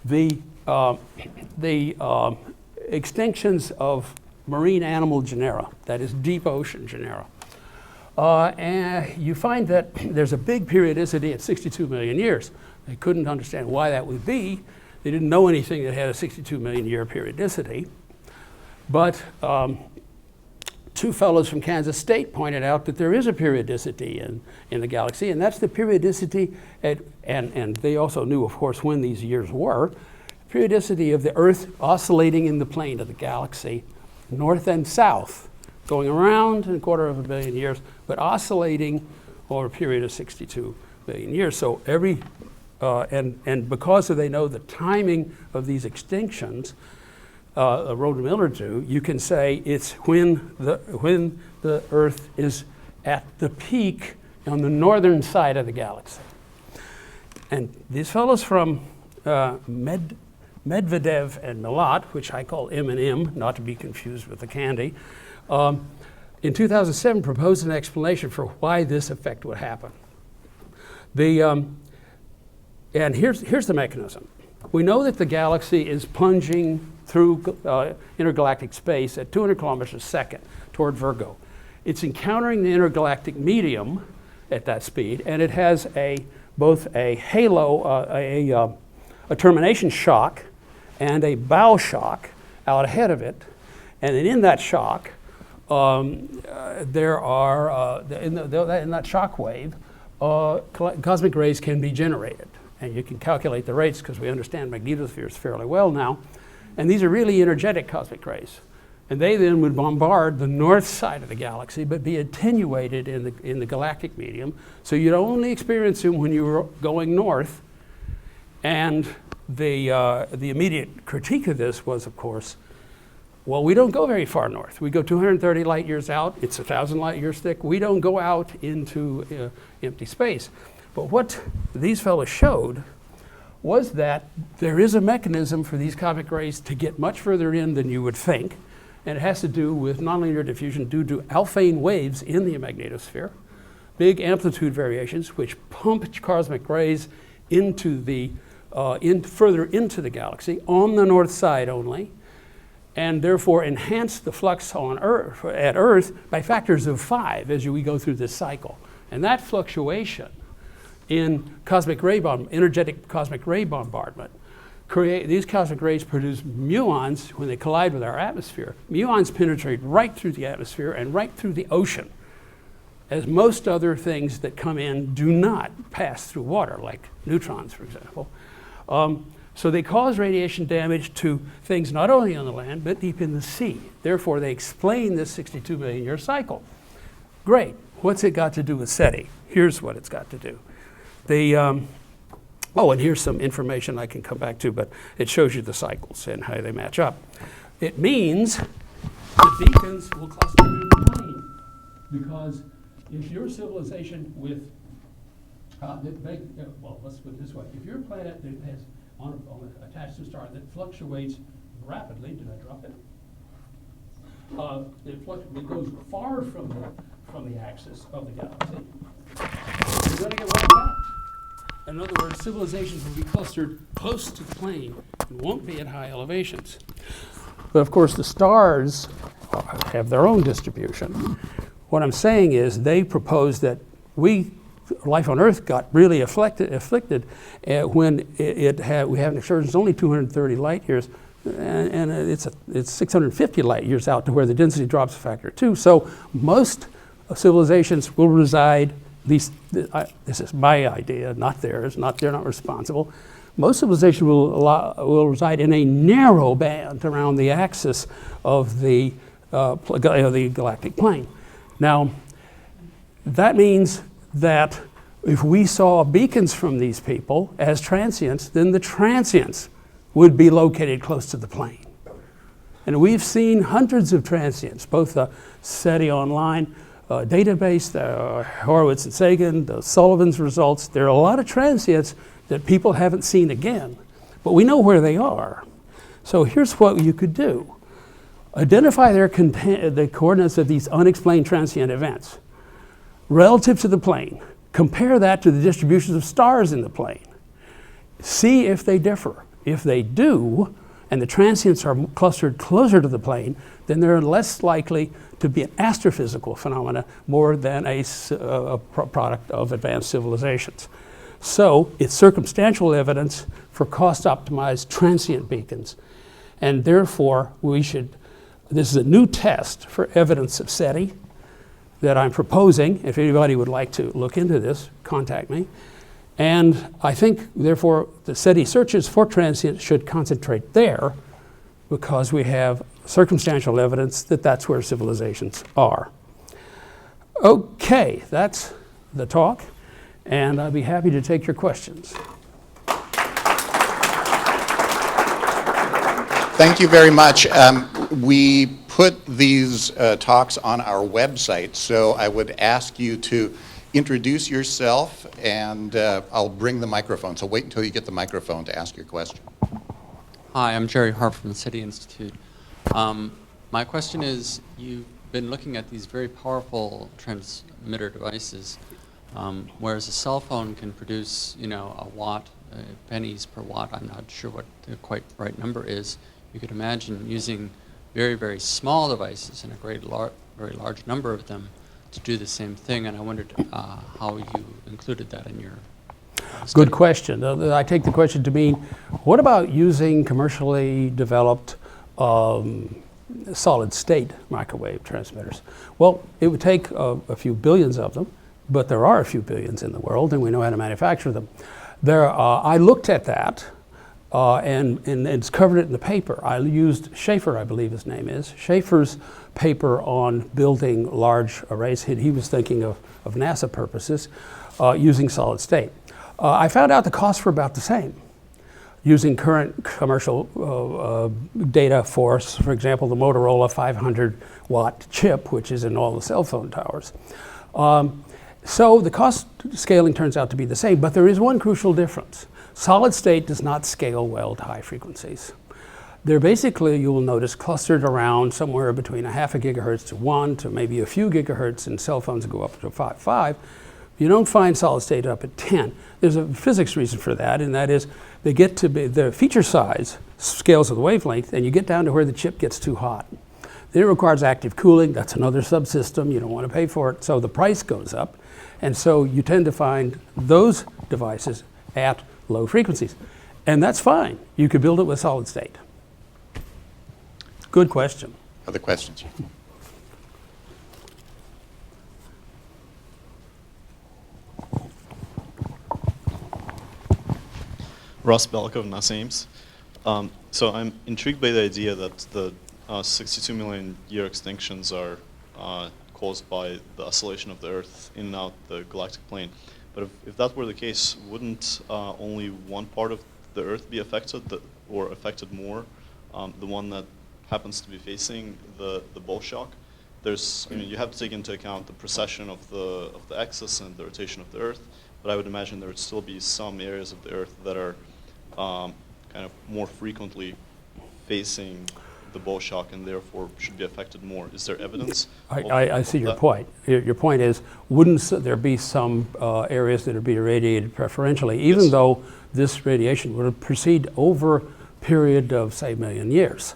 the extinctions of marine animal genera, that is deep ocean genera, and you find that there's a big periodicity at 62 million years. They couldn't understand why that would be. They didn't know anything that had a 62 million year periodicity. But two fellows from Kansas State pointed out that there is a periodicity in the galaxy, and that's the periodicity, and they also knew, of course, when these years were, periodicity of the Earth oscillating in the plane of the galaxy, north and south, going around in 250 million years, but oscillating over a period of 62 billion years. So and because they know the timing of these extinctions, Rode and Miller do, you can say it's when the Earth is at the peak on the northern side of the galaxy. And these fellows from Medvedev and Milat, which I call M&M, not to be confused with the candy, in 2007 proposed an explanation for why this effect would happen. And here's the mechanism. We know that the galaxy is plunging through intergalactic space at 200 kilometers a second toward Virgo. It's encountering the intergalactic medium at that speed, and it has both a halo, a termination shock, and a bow shock out ahead of it. And then in that shock, there are in that shock wave, cosmic rays can be generated. And you can calculate the rates because we understand magnetospheres fairly well now. And these are really energetic cosmic rays. And they then would bombard the north side of the galaxy, but be attenuated in the galactic medium. So you'd only experience them when you were going north. And the immediate critique of this was, of course, well, we don't go very far north. We go 230 light years out. It's 1,000 light years thick. We don't go out into empty space. But what these fellows showed was that there is a mechanism for these cosmic rays to get much further in than you would think. And it has to do with nonlinear diffusion due to alphane waves in the magnetosphere, big amplitude variations, which pump cosmic rays into further into the galaxy on the north side only, and therefore enhance the flux on at Earth by factors of 5 as we go through this cycle. And that fluctuation in energetic cosmic ray bombardment, these cosmic rays produce muons when they collide with our atmosphere. Muons penetrate right through the atmosphere and right through the ocean, as most other things that come in do not pass through water, like neutrons, for example. So they cause radiation damage to things not only on the land, but deep in the sea. Therefore, they explain this 62 million year cycle. Great. What's it got to do with SETI? Here's what it's got to do. And here's some information I can come back to, but it shows you the cycles and how they match up. It means the beacons will cluster in the plane, because if your civilization with, let's put it this way. If your planet that has attached to a star that fluctuates rapidly, did I drop it? It goes far from the axis of the galaxy, you're going to get wiped out. In other words, civilizations will be clustered close to the plane and won't be at high elevations. But of course, the stars have their own distribution. What I'm saying is they propose that life on Earth got really afflicted when we have an excursion that's only 230 light years, and it's 650 light years out to where the density drops a factor 2. So most civilizations will reside, at least this is my idea, not theirs, they're not responsible. Most civilizations will reside in a narrow band around the axis of the galactic plane. Now, that means that if we saw beacons from these people as transients, then the transients would be located close to the plane. And we've seen hundreds of transients, both the SETI Online database, the Horowitz and Sagan, the Sullivan's results. There are a lot of transients that people haven't seen again, but we know where they are. So here's what you could do. Identify the coordinates of these unexplained transient events relative to the plane. Compare that to the distributions of stars in the plane. See if they differ. If they do, and the transients are clustered closer to the plane, then they're less likely to be an astrophysical phenomena more than a product of advanced civilizations. So it's circumstantial evidence for cost-optimized transient beacons. And therefore, this is a new test for evidence of SETI that I'm proposing. If anybody would like to look into this, contact me. And I think, therefore, the SETI searches for transients should concentrate there because we have circumstantial evidence that that's where civilizations are. Okay, that's the talk, and I'd be happy to take your questions. Thank you very much. We put these talks on our website, so I would ask you to introduce yourself, and I'll bring the microphone. So wait until you get the microphone to ask your question. Hi, I'm Jerry Harp from the SETI Institute. My question is, you've been looking at these very powerful transmitter devices, whereas a cell phone can produce, a watt, pennies per watt. I'm not sure what the quite right number is. You could imagine using very, very small devices and a very large number of them to do the same thing, and I wondered how you included that in your study. Good question. I take the question to mean, what about using commercially developed solid-state microwave transmitters? Well, it would take a few billions of them, but there are a few billions in the world, and we know how to manufacture them. I looked at that, and it's covered it in the paper. I used Schaefer, I believe his name is, Schaefer's paper on building large arrays. He was thinking of NASA purposes using solid state. I found out the costs were about the same using current commercial data for example, the Motorola 500-watt chip, which is in all the cell phone towers. So the cost scaling turns out to be the same, but there is one crucial difference. Solid state does not scale well to high frequencies. They're basically, you will notice, clustered around somewhere between 0.5 gigahertz to 1 to maybe a few gigahertz, and cell phones go up to 5. You don't find solid state up at 10. There's a physics reason for that, and that is they get to be, the feature size scales with the wavelength, and you get down to where the chip gets too hot. Then it requires active cooling. That's another subsystem. You don't want to pay for it, so the price goes up. And so you tend to find those devices at low frequencies. And that's fine. You could build it with solid state. Good question. Other questions? Ross Belkov, NASA Ames. So I'm intrigued by the idea that the 62 million year extinctions are caused by the oscillation of the Earth in and out the galactic plane. But if that were the case, wouldn't only one part of the Earth be affected, or affected more, the one that happens to be facing the bowl shock? There's, you have to take into account the precession of the axis and the rotation of the Earth, but I would imagine there would still be some areas of the Earth that are kind of more frequently facing the bowl shock and therefore should be affected more. Is there evidence? I see your point. Your point is, wouldn't there be some areas that would be irradiated preferentially, even Yes. though this radiation would proceed over a period of, say, a million years?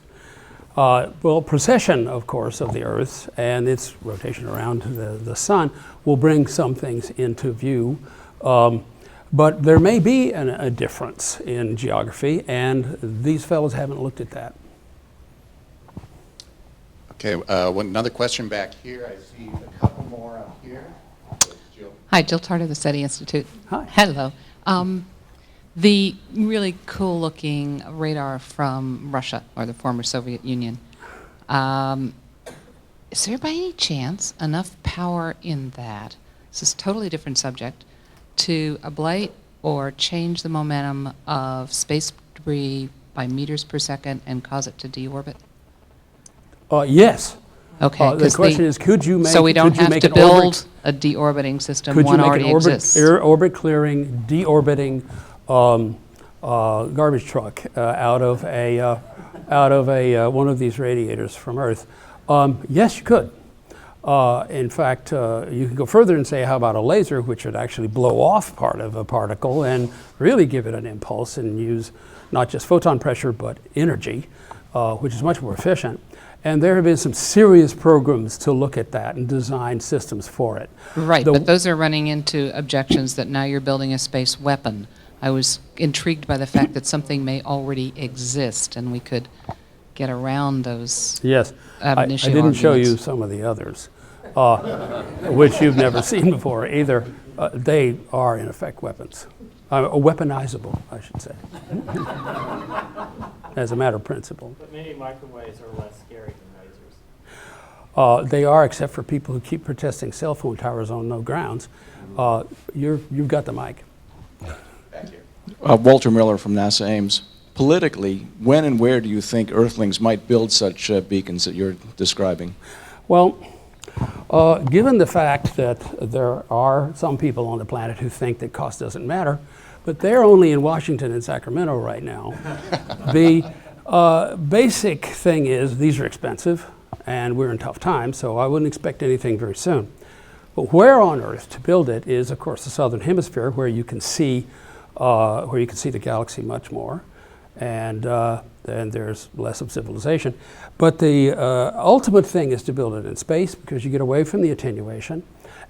Well, precession, of course, of the Earth and its rotation around the sun will bring some things into view. But there may be a difference in geography, and these fellows haven't looked at that. Okay, another question back here. I see a couple more up here. Jill. Hi, Jill Tarter, the SETI Institute. Hi. Hello. The really cool-looking radar from Russia, or the former Soviet Union, is there by any chance enough power in that, this is a totally different subject, to ablate or change the momentum of space debris by meters per second and cause it to deorbit? Yes. Okay, The 'cause question is, could you make so we don't could you have make to an orbit- build a deorbiting system, Could you one make already an orbit, exists. orbit clearing, deorbiting garbage truck out of one of these radiators from Earth? Yes, you could. In fact, you can go further and say, how about a laser, which would actually blow off part of a particle and really give it an impulse and use not just photon pressure but energy, which is much more efficient. And there have been some serious programs to look at that and design systems for it. Right, The- but those are running into objections that now you're building a space weapon. I was intrigued by the fact that something may already exist, and we could get around those. Yes, Ab I initio didn't show you arguments. some of the others, which you've never seen before either. They are, in effect, weapons. Weaponizable, I should say, as a matter of principle. But many microwaves are less scary than lasers. They are, except for people who keep protesting cell phone towers on no grounds. You've got the mic. Thank you. Walter Miller from NASA Ames. Politically, when and where do you think Earthlings might build such beacons that you're describing? Well, given the fact that there are some people on the planet who think that cost doesn't matter, but they're only in Washington and Sacramento right now, the basic thing is these are expensive and we're in tough times, so I wouldn't expect anything very soon. But where on Earth to build it is, of course, the southern hemisphere, where you can see the galaxy much more, and there's less of civilization. But the ultimate thing is to build it in space, because you get away from the attenuation.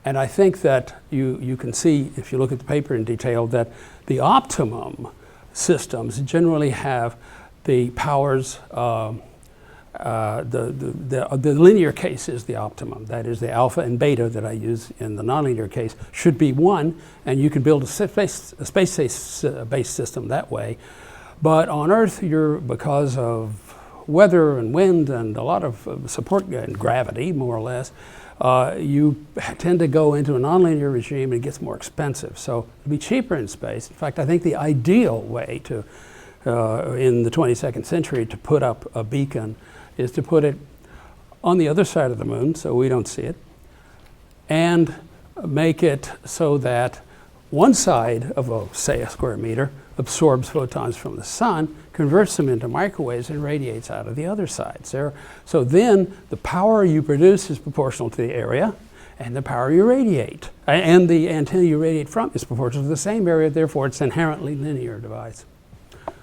And I think that you can see, if you look at the paper in detail, that the optimum systems generally have the powers. The linear case is the optimum. That is, the alpha and beta that I use in the nonlinear case should be 1, and you can build a space-based system that way. But on Earth, because of weather and wind and a lot of support and gravity, more or less, you tend to go into a nonlinear regime and it gets more expensive. So it'd be cheaper in space. In fact, I think the ideal way to, in the 22nd century, to put up a beacon is to put it on the other side of the moon so we don't see it, and make it so that one side of, say, a square meter absorbs photons from the sun, converts them into microwaves, and radiates out of the other side. So then the power you produce is proportional to the area, and the power you radiate. And the antenna you radiate from is proportional to the same area, therefore it's an inherently linear device.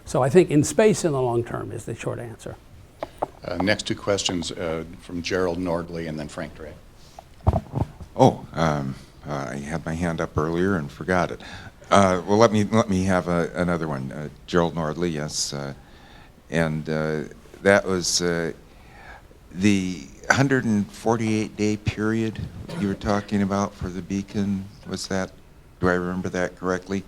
So I think in space in the long term is the short answer. Next two questions from Gerald Nordley and then Frank Drake. Oh, I had my hand up earlier and forgot it. Well, let me have another one. Gerald Nordley, yes, and that was the 148-day period you were talking about for the beacon. Was that? Do I remember that correctly?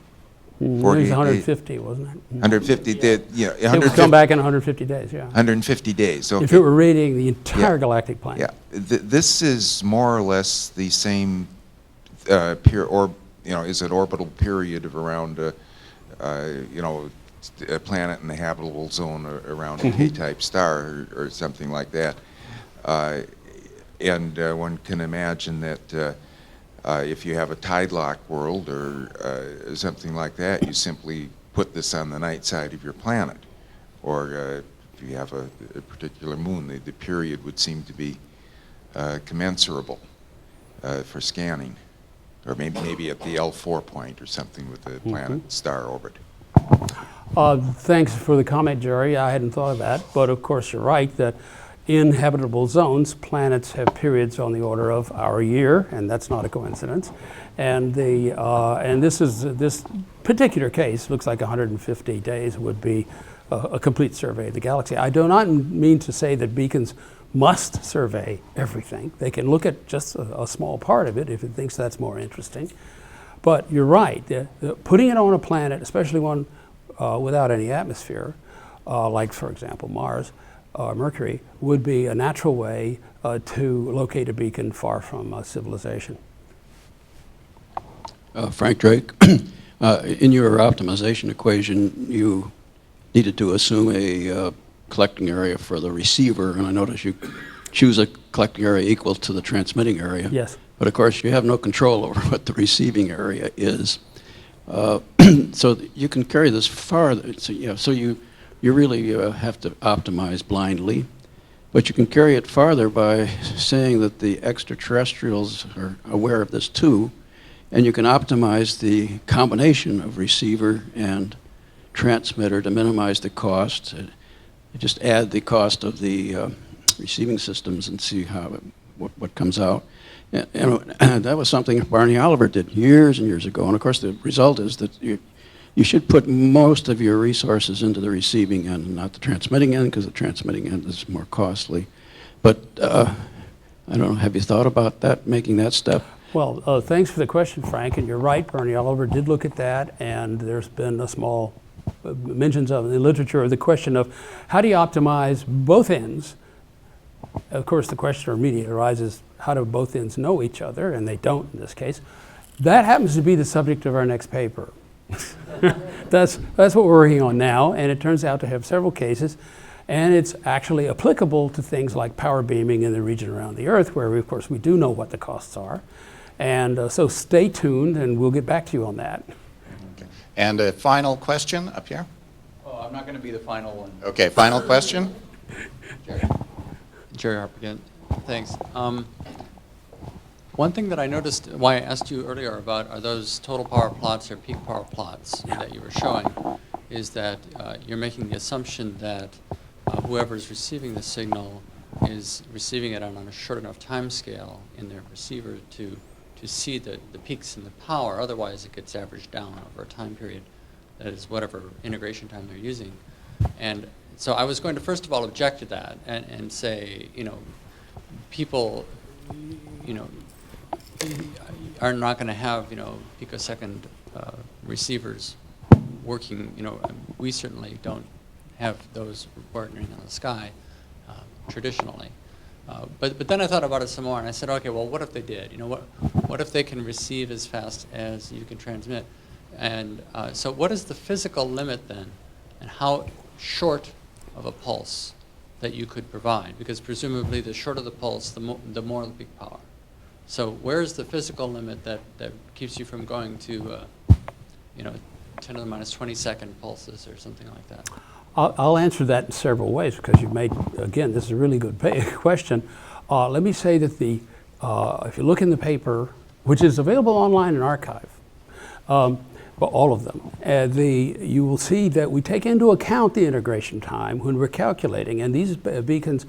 It was 150, wasn't it? 150. Yeah, It would come back in 150 days. Yeah. 150 days. Okay. If it were radiating the entire galactic plane. Yeah, this is more or less the same is an orbital period of around a planet in the habitable zone around a K-type star or something like that. And one can imagine that if you have a tide lock world or something like that, you simply put this on the night side of your planet. Or if you have a particular moon, the period would seem to be commensurable for scanning. Or maybe at the L4 point or something with the planet-star orbit. Thanks for the comment, Jerry. I hadn't thought of that. But of course, you're right that in habitable zones, planets have periods on the order of our year, and that's not a coincidence. And this particular case looks like 150 days would be a complete survey of the galaxy. I do not mean to say that beacons must survey everything. They can look at just a small part of it if it thinks that's more interesting. But you're right. Putting it on a planet, especially one without any atmosphere, like, for example, Mars or Mercury, would be a natural way to locate a beacon far from civilization. Frank Drake, in your optimization equation, you needed to assume a collecting area for the receiver, and I noticed you choose a collecting area equal to the transmitting area. Yes. But of course, you have no control over what the receiving area is. So you can carry this farther. So you really have to optimize blindly. But you can carry it farther by saying that the extraterrestrials are aware of this too, and you can optimize the combination of receiver and transmitter to minimize the cost. You just add the cost of the receiving systems and see what comes out. And that was something Barney Oliver did years and years ago. And of course, the result is that you should put most of your resources into the receiving end and not the transmitting end, because the transmitting end is more costly. But I don't know, have you thought about that, making that step? Well, thanks for the question, Frank, and you're right, Bernie Oliver did look at that, and there's been a small mentions of in the literature the question of how do you optimize both ends. Of course, the question immediately arises, how do both ends know each other? And they don't in this case. That happens to be the subject of our next paper. That's what we're working on now, and it turns out to have several cases, and it's actually applicable to things like power beaming in the region around the Earth, where of course we do know what the costs are. And so stay tuned, and we'll get back to you on that. Okay. And a final question up here? Oh, I'm not going to be the final one. Okay, final question? Jerry Harper again. Thanks. One thing that I noticed, why I asked you earlier about are those total power plots or peak power plots that you were showing, is that you're making the assumption that whoever's receiving the signal is receiving it on a short enough time scale in their receiver to see the peaks in the power. Otherwise, it gets averaged down over a time period that is whatever integration time they're using. And so I was going to first of all object to that and say, people, are not going to have, picosecond receivers working. We certainly don't have those working in the sky traditionally. But then I thought about it some more, and I said, okay, well, what if they did? What if they can receive as fast as you can transmit? And so what is the physical limit then, and how short of a pulse that you could provide? Because presumably the shorter the pulse, the more the peak power. So where's the physical limit that keeps you from going to 10 to the minus 22nd pulses or something like that? I'll answer that in several ways, because you've made, again, this is a really good question. Let me say that if you look in the paper, which is available online in archive, but all of them, you will see that we take into account the integration time when we're calculating, and these beacons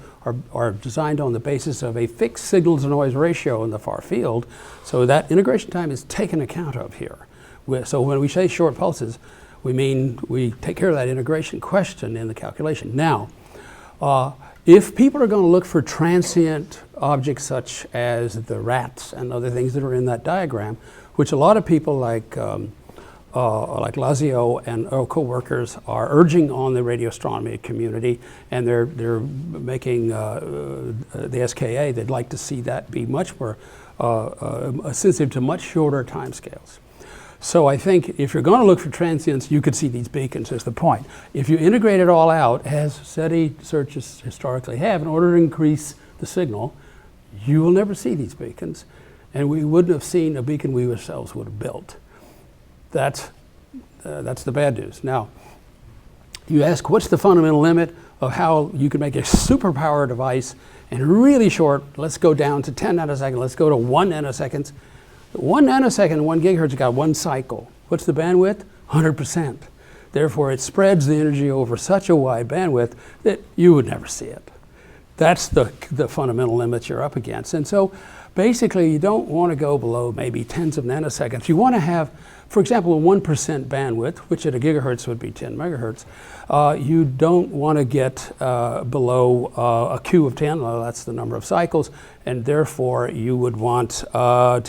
are designed on the basis of a fixed signal-to-noise ratio in the far field, so that integration time is taken account of here. So when we say short pulses, we mean we take care of that integration question in the calculation. Now, if people are going to look for transient objects such as the rats and other things that are in that diagram, which a lot of people like Lazio and co-workers are urging on the radio astronomy community, and they're making the SKA, they'd like to see that be much more sensitive to much shorter timescales. So I think if you're going to look for transients, you could see these beacons is the point. If you integrate it all out, as SETI searches historically have, in order to increase the signal, you will never see these beacons, and we wouldn't have seen a beacon we ourselves would have built. That's the bad news. Now, you ask, what's the fundamental limit of how you can make a superpower device and really short? Let's go down to 10 nanoseconds. Let's go to 1 nanosecond. 1 nanosecond, 1 gigahertz got 1 cycle. What's the bandwidth? 100%. Therefore, it spreads the energy over such a wide bandwidth that you would never see it. That's the fundamental limit you're up against. And so basically, you don't want to go below maybe tens of nanoseconds. You want to have, for example, a 1% bandwidth, which at a gigahertz would be 10 megahertz. You don't want to get below a Q of 10, well, that's the number of cycles, and therefore you would want Q of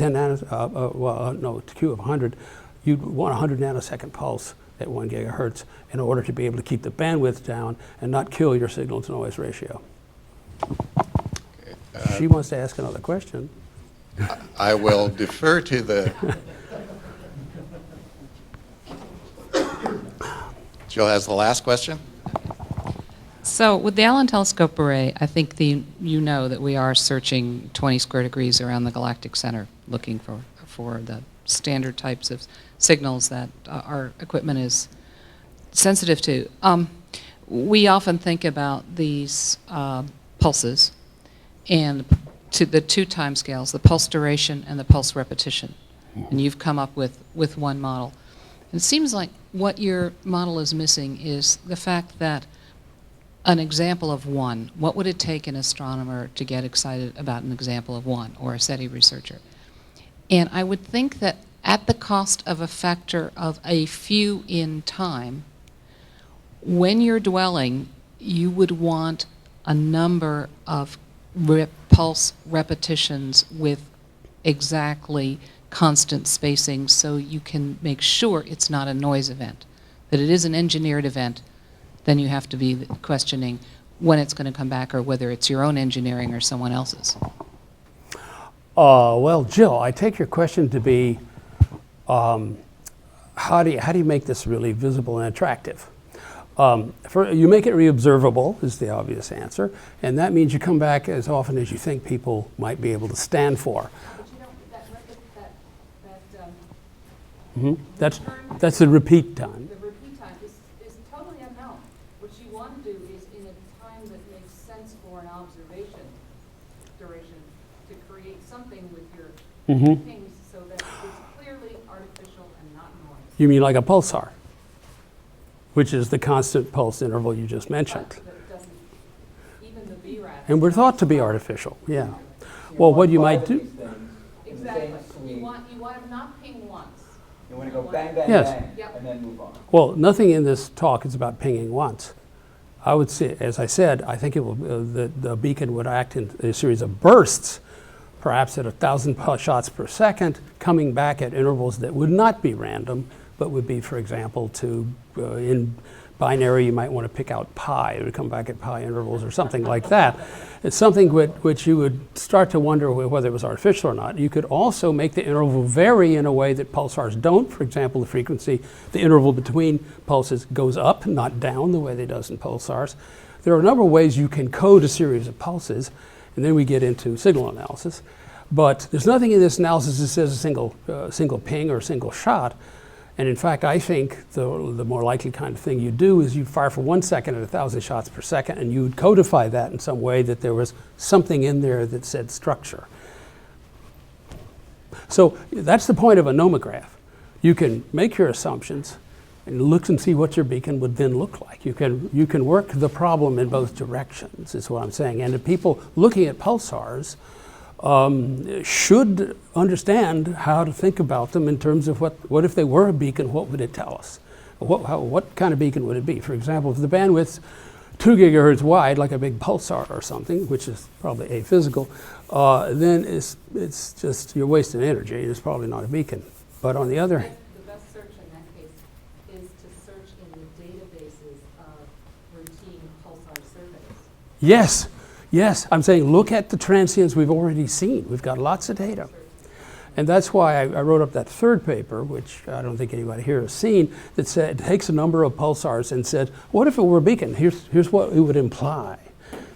100. You'd want a 100 nanosecond pulse at 1 gigahertz in order to be able to keep the bandwidth down and not kill your signal-to-noise ratio. She wants to ask another question. I will defer to the... Jill has the last question. So with the Allen Telescope Array, I think you know that we are searching 20 square degrees around the galactic center, looking for the standard types of signals that our equipment is sensitive to. We often think about these pulses and to the two time scales, the pulse duration and the pulse repetition. And you've come up with one model. And it seems like what your model is missing is the fact that an example of one, what would it take an astronomer to get excited about an example of one, or a SETI researcher? And I would think that at the cost of a factor of a few in time, when you're dwelling, you would want a number of pulse repetitions with exactly constant spacing so you can make sure it's not a noise event, that it is an engineered event. Then you have to be questioning when it's going to come back or whether it's your own engineering or someone else's. Well, Jill, I take your question to be, how do you make this really visible and attractive? You make it reobservable is the obvious answer, and that means you come back as often as you think people might be able to stand for. That's the repeat time. The repeat time is totally unknown. What you want to do is in a time that makes sense for an observation duration to create something with your pings so that it's clearly artificial and not noise. You mean like a pulsar, which is the constant pulse interval you just mentioned. But it doesn't, even the VRAS. And we're thought to be artificial, yeah. Well, what you might do, Exactly. You want to not ping once. You want to go bang, bang, Yes. bang, Yep. and then move on. well, nothing in this talk is about pinging once. I would say, as I said, I think it will, the beacon would act in a series of bursts, perhaps at 1,000 shots per second, coming back at intervals that would not be random, but would be, for example, in binary, you might want to pick out pi. It would come back at pi intervals or something like that. It's something which you would start to wonder whether it was artificial or not. You could also make the interval vary in a way that pulsars don't. For example, the frequency, the interval between pulses goes up, not down, the way it does in pulsars. There are a number of ways you can code a series of pulses, and then we get into signal analysis. But there's nothing in this analysis that says a single ping or a single shot. And in fact, I think the more likely kind of thing you do is you fire for 1 second at 1,000 shots per second, and you would codify that in some way that there was something in there that said structure. So that's the point of a nomograph. You can make your assumptions and look and see what your beacon would then look like. You can work the problem in both directions, is what I'm saying. And the people looking at pulsars should understand how to think about them in terms of what if they were a beacon, what would it tell us? What kind of beacon would it be? For example, if the bandwidth's 2 gigahertz wide, like a big pulsar or something, which is probably aphysical, then it's just you're wasting energy. It's probably not a beacon. But on the other hand, The best search in that case is to search in the databases of routine pulsar surveys. yes, yes, I'm saying look at the transients we've already seen. We've got lots of data. And that's why I wrote up that third paper, which I don't think anybody here has seen, that said, takes a number of pulsars and said, what if it were a beacon? Here's what it would imply.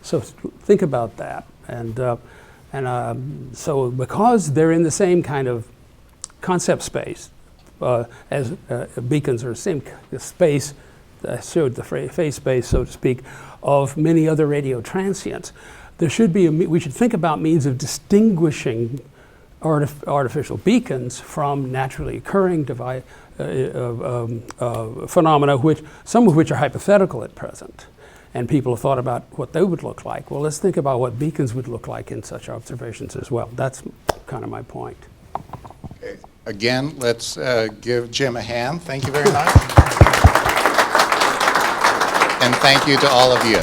So think about that. So because they're in the same kind of concept space as beacons are the same space, I showed the phase space, so to speak, of many other radio transients, we should think about means of distinguishing artificial beacons from naturally occurring phenomena, some of which are hypothetical at present. And people have thought about what they would look like. Well, let's think about what beacons would look like in such observations as well. That's kind of my point. Okay. Again, let's give Jim a hand. Thank you very much. And thank you to all of you.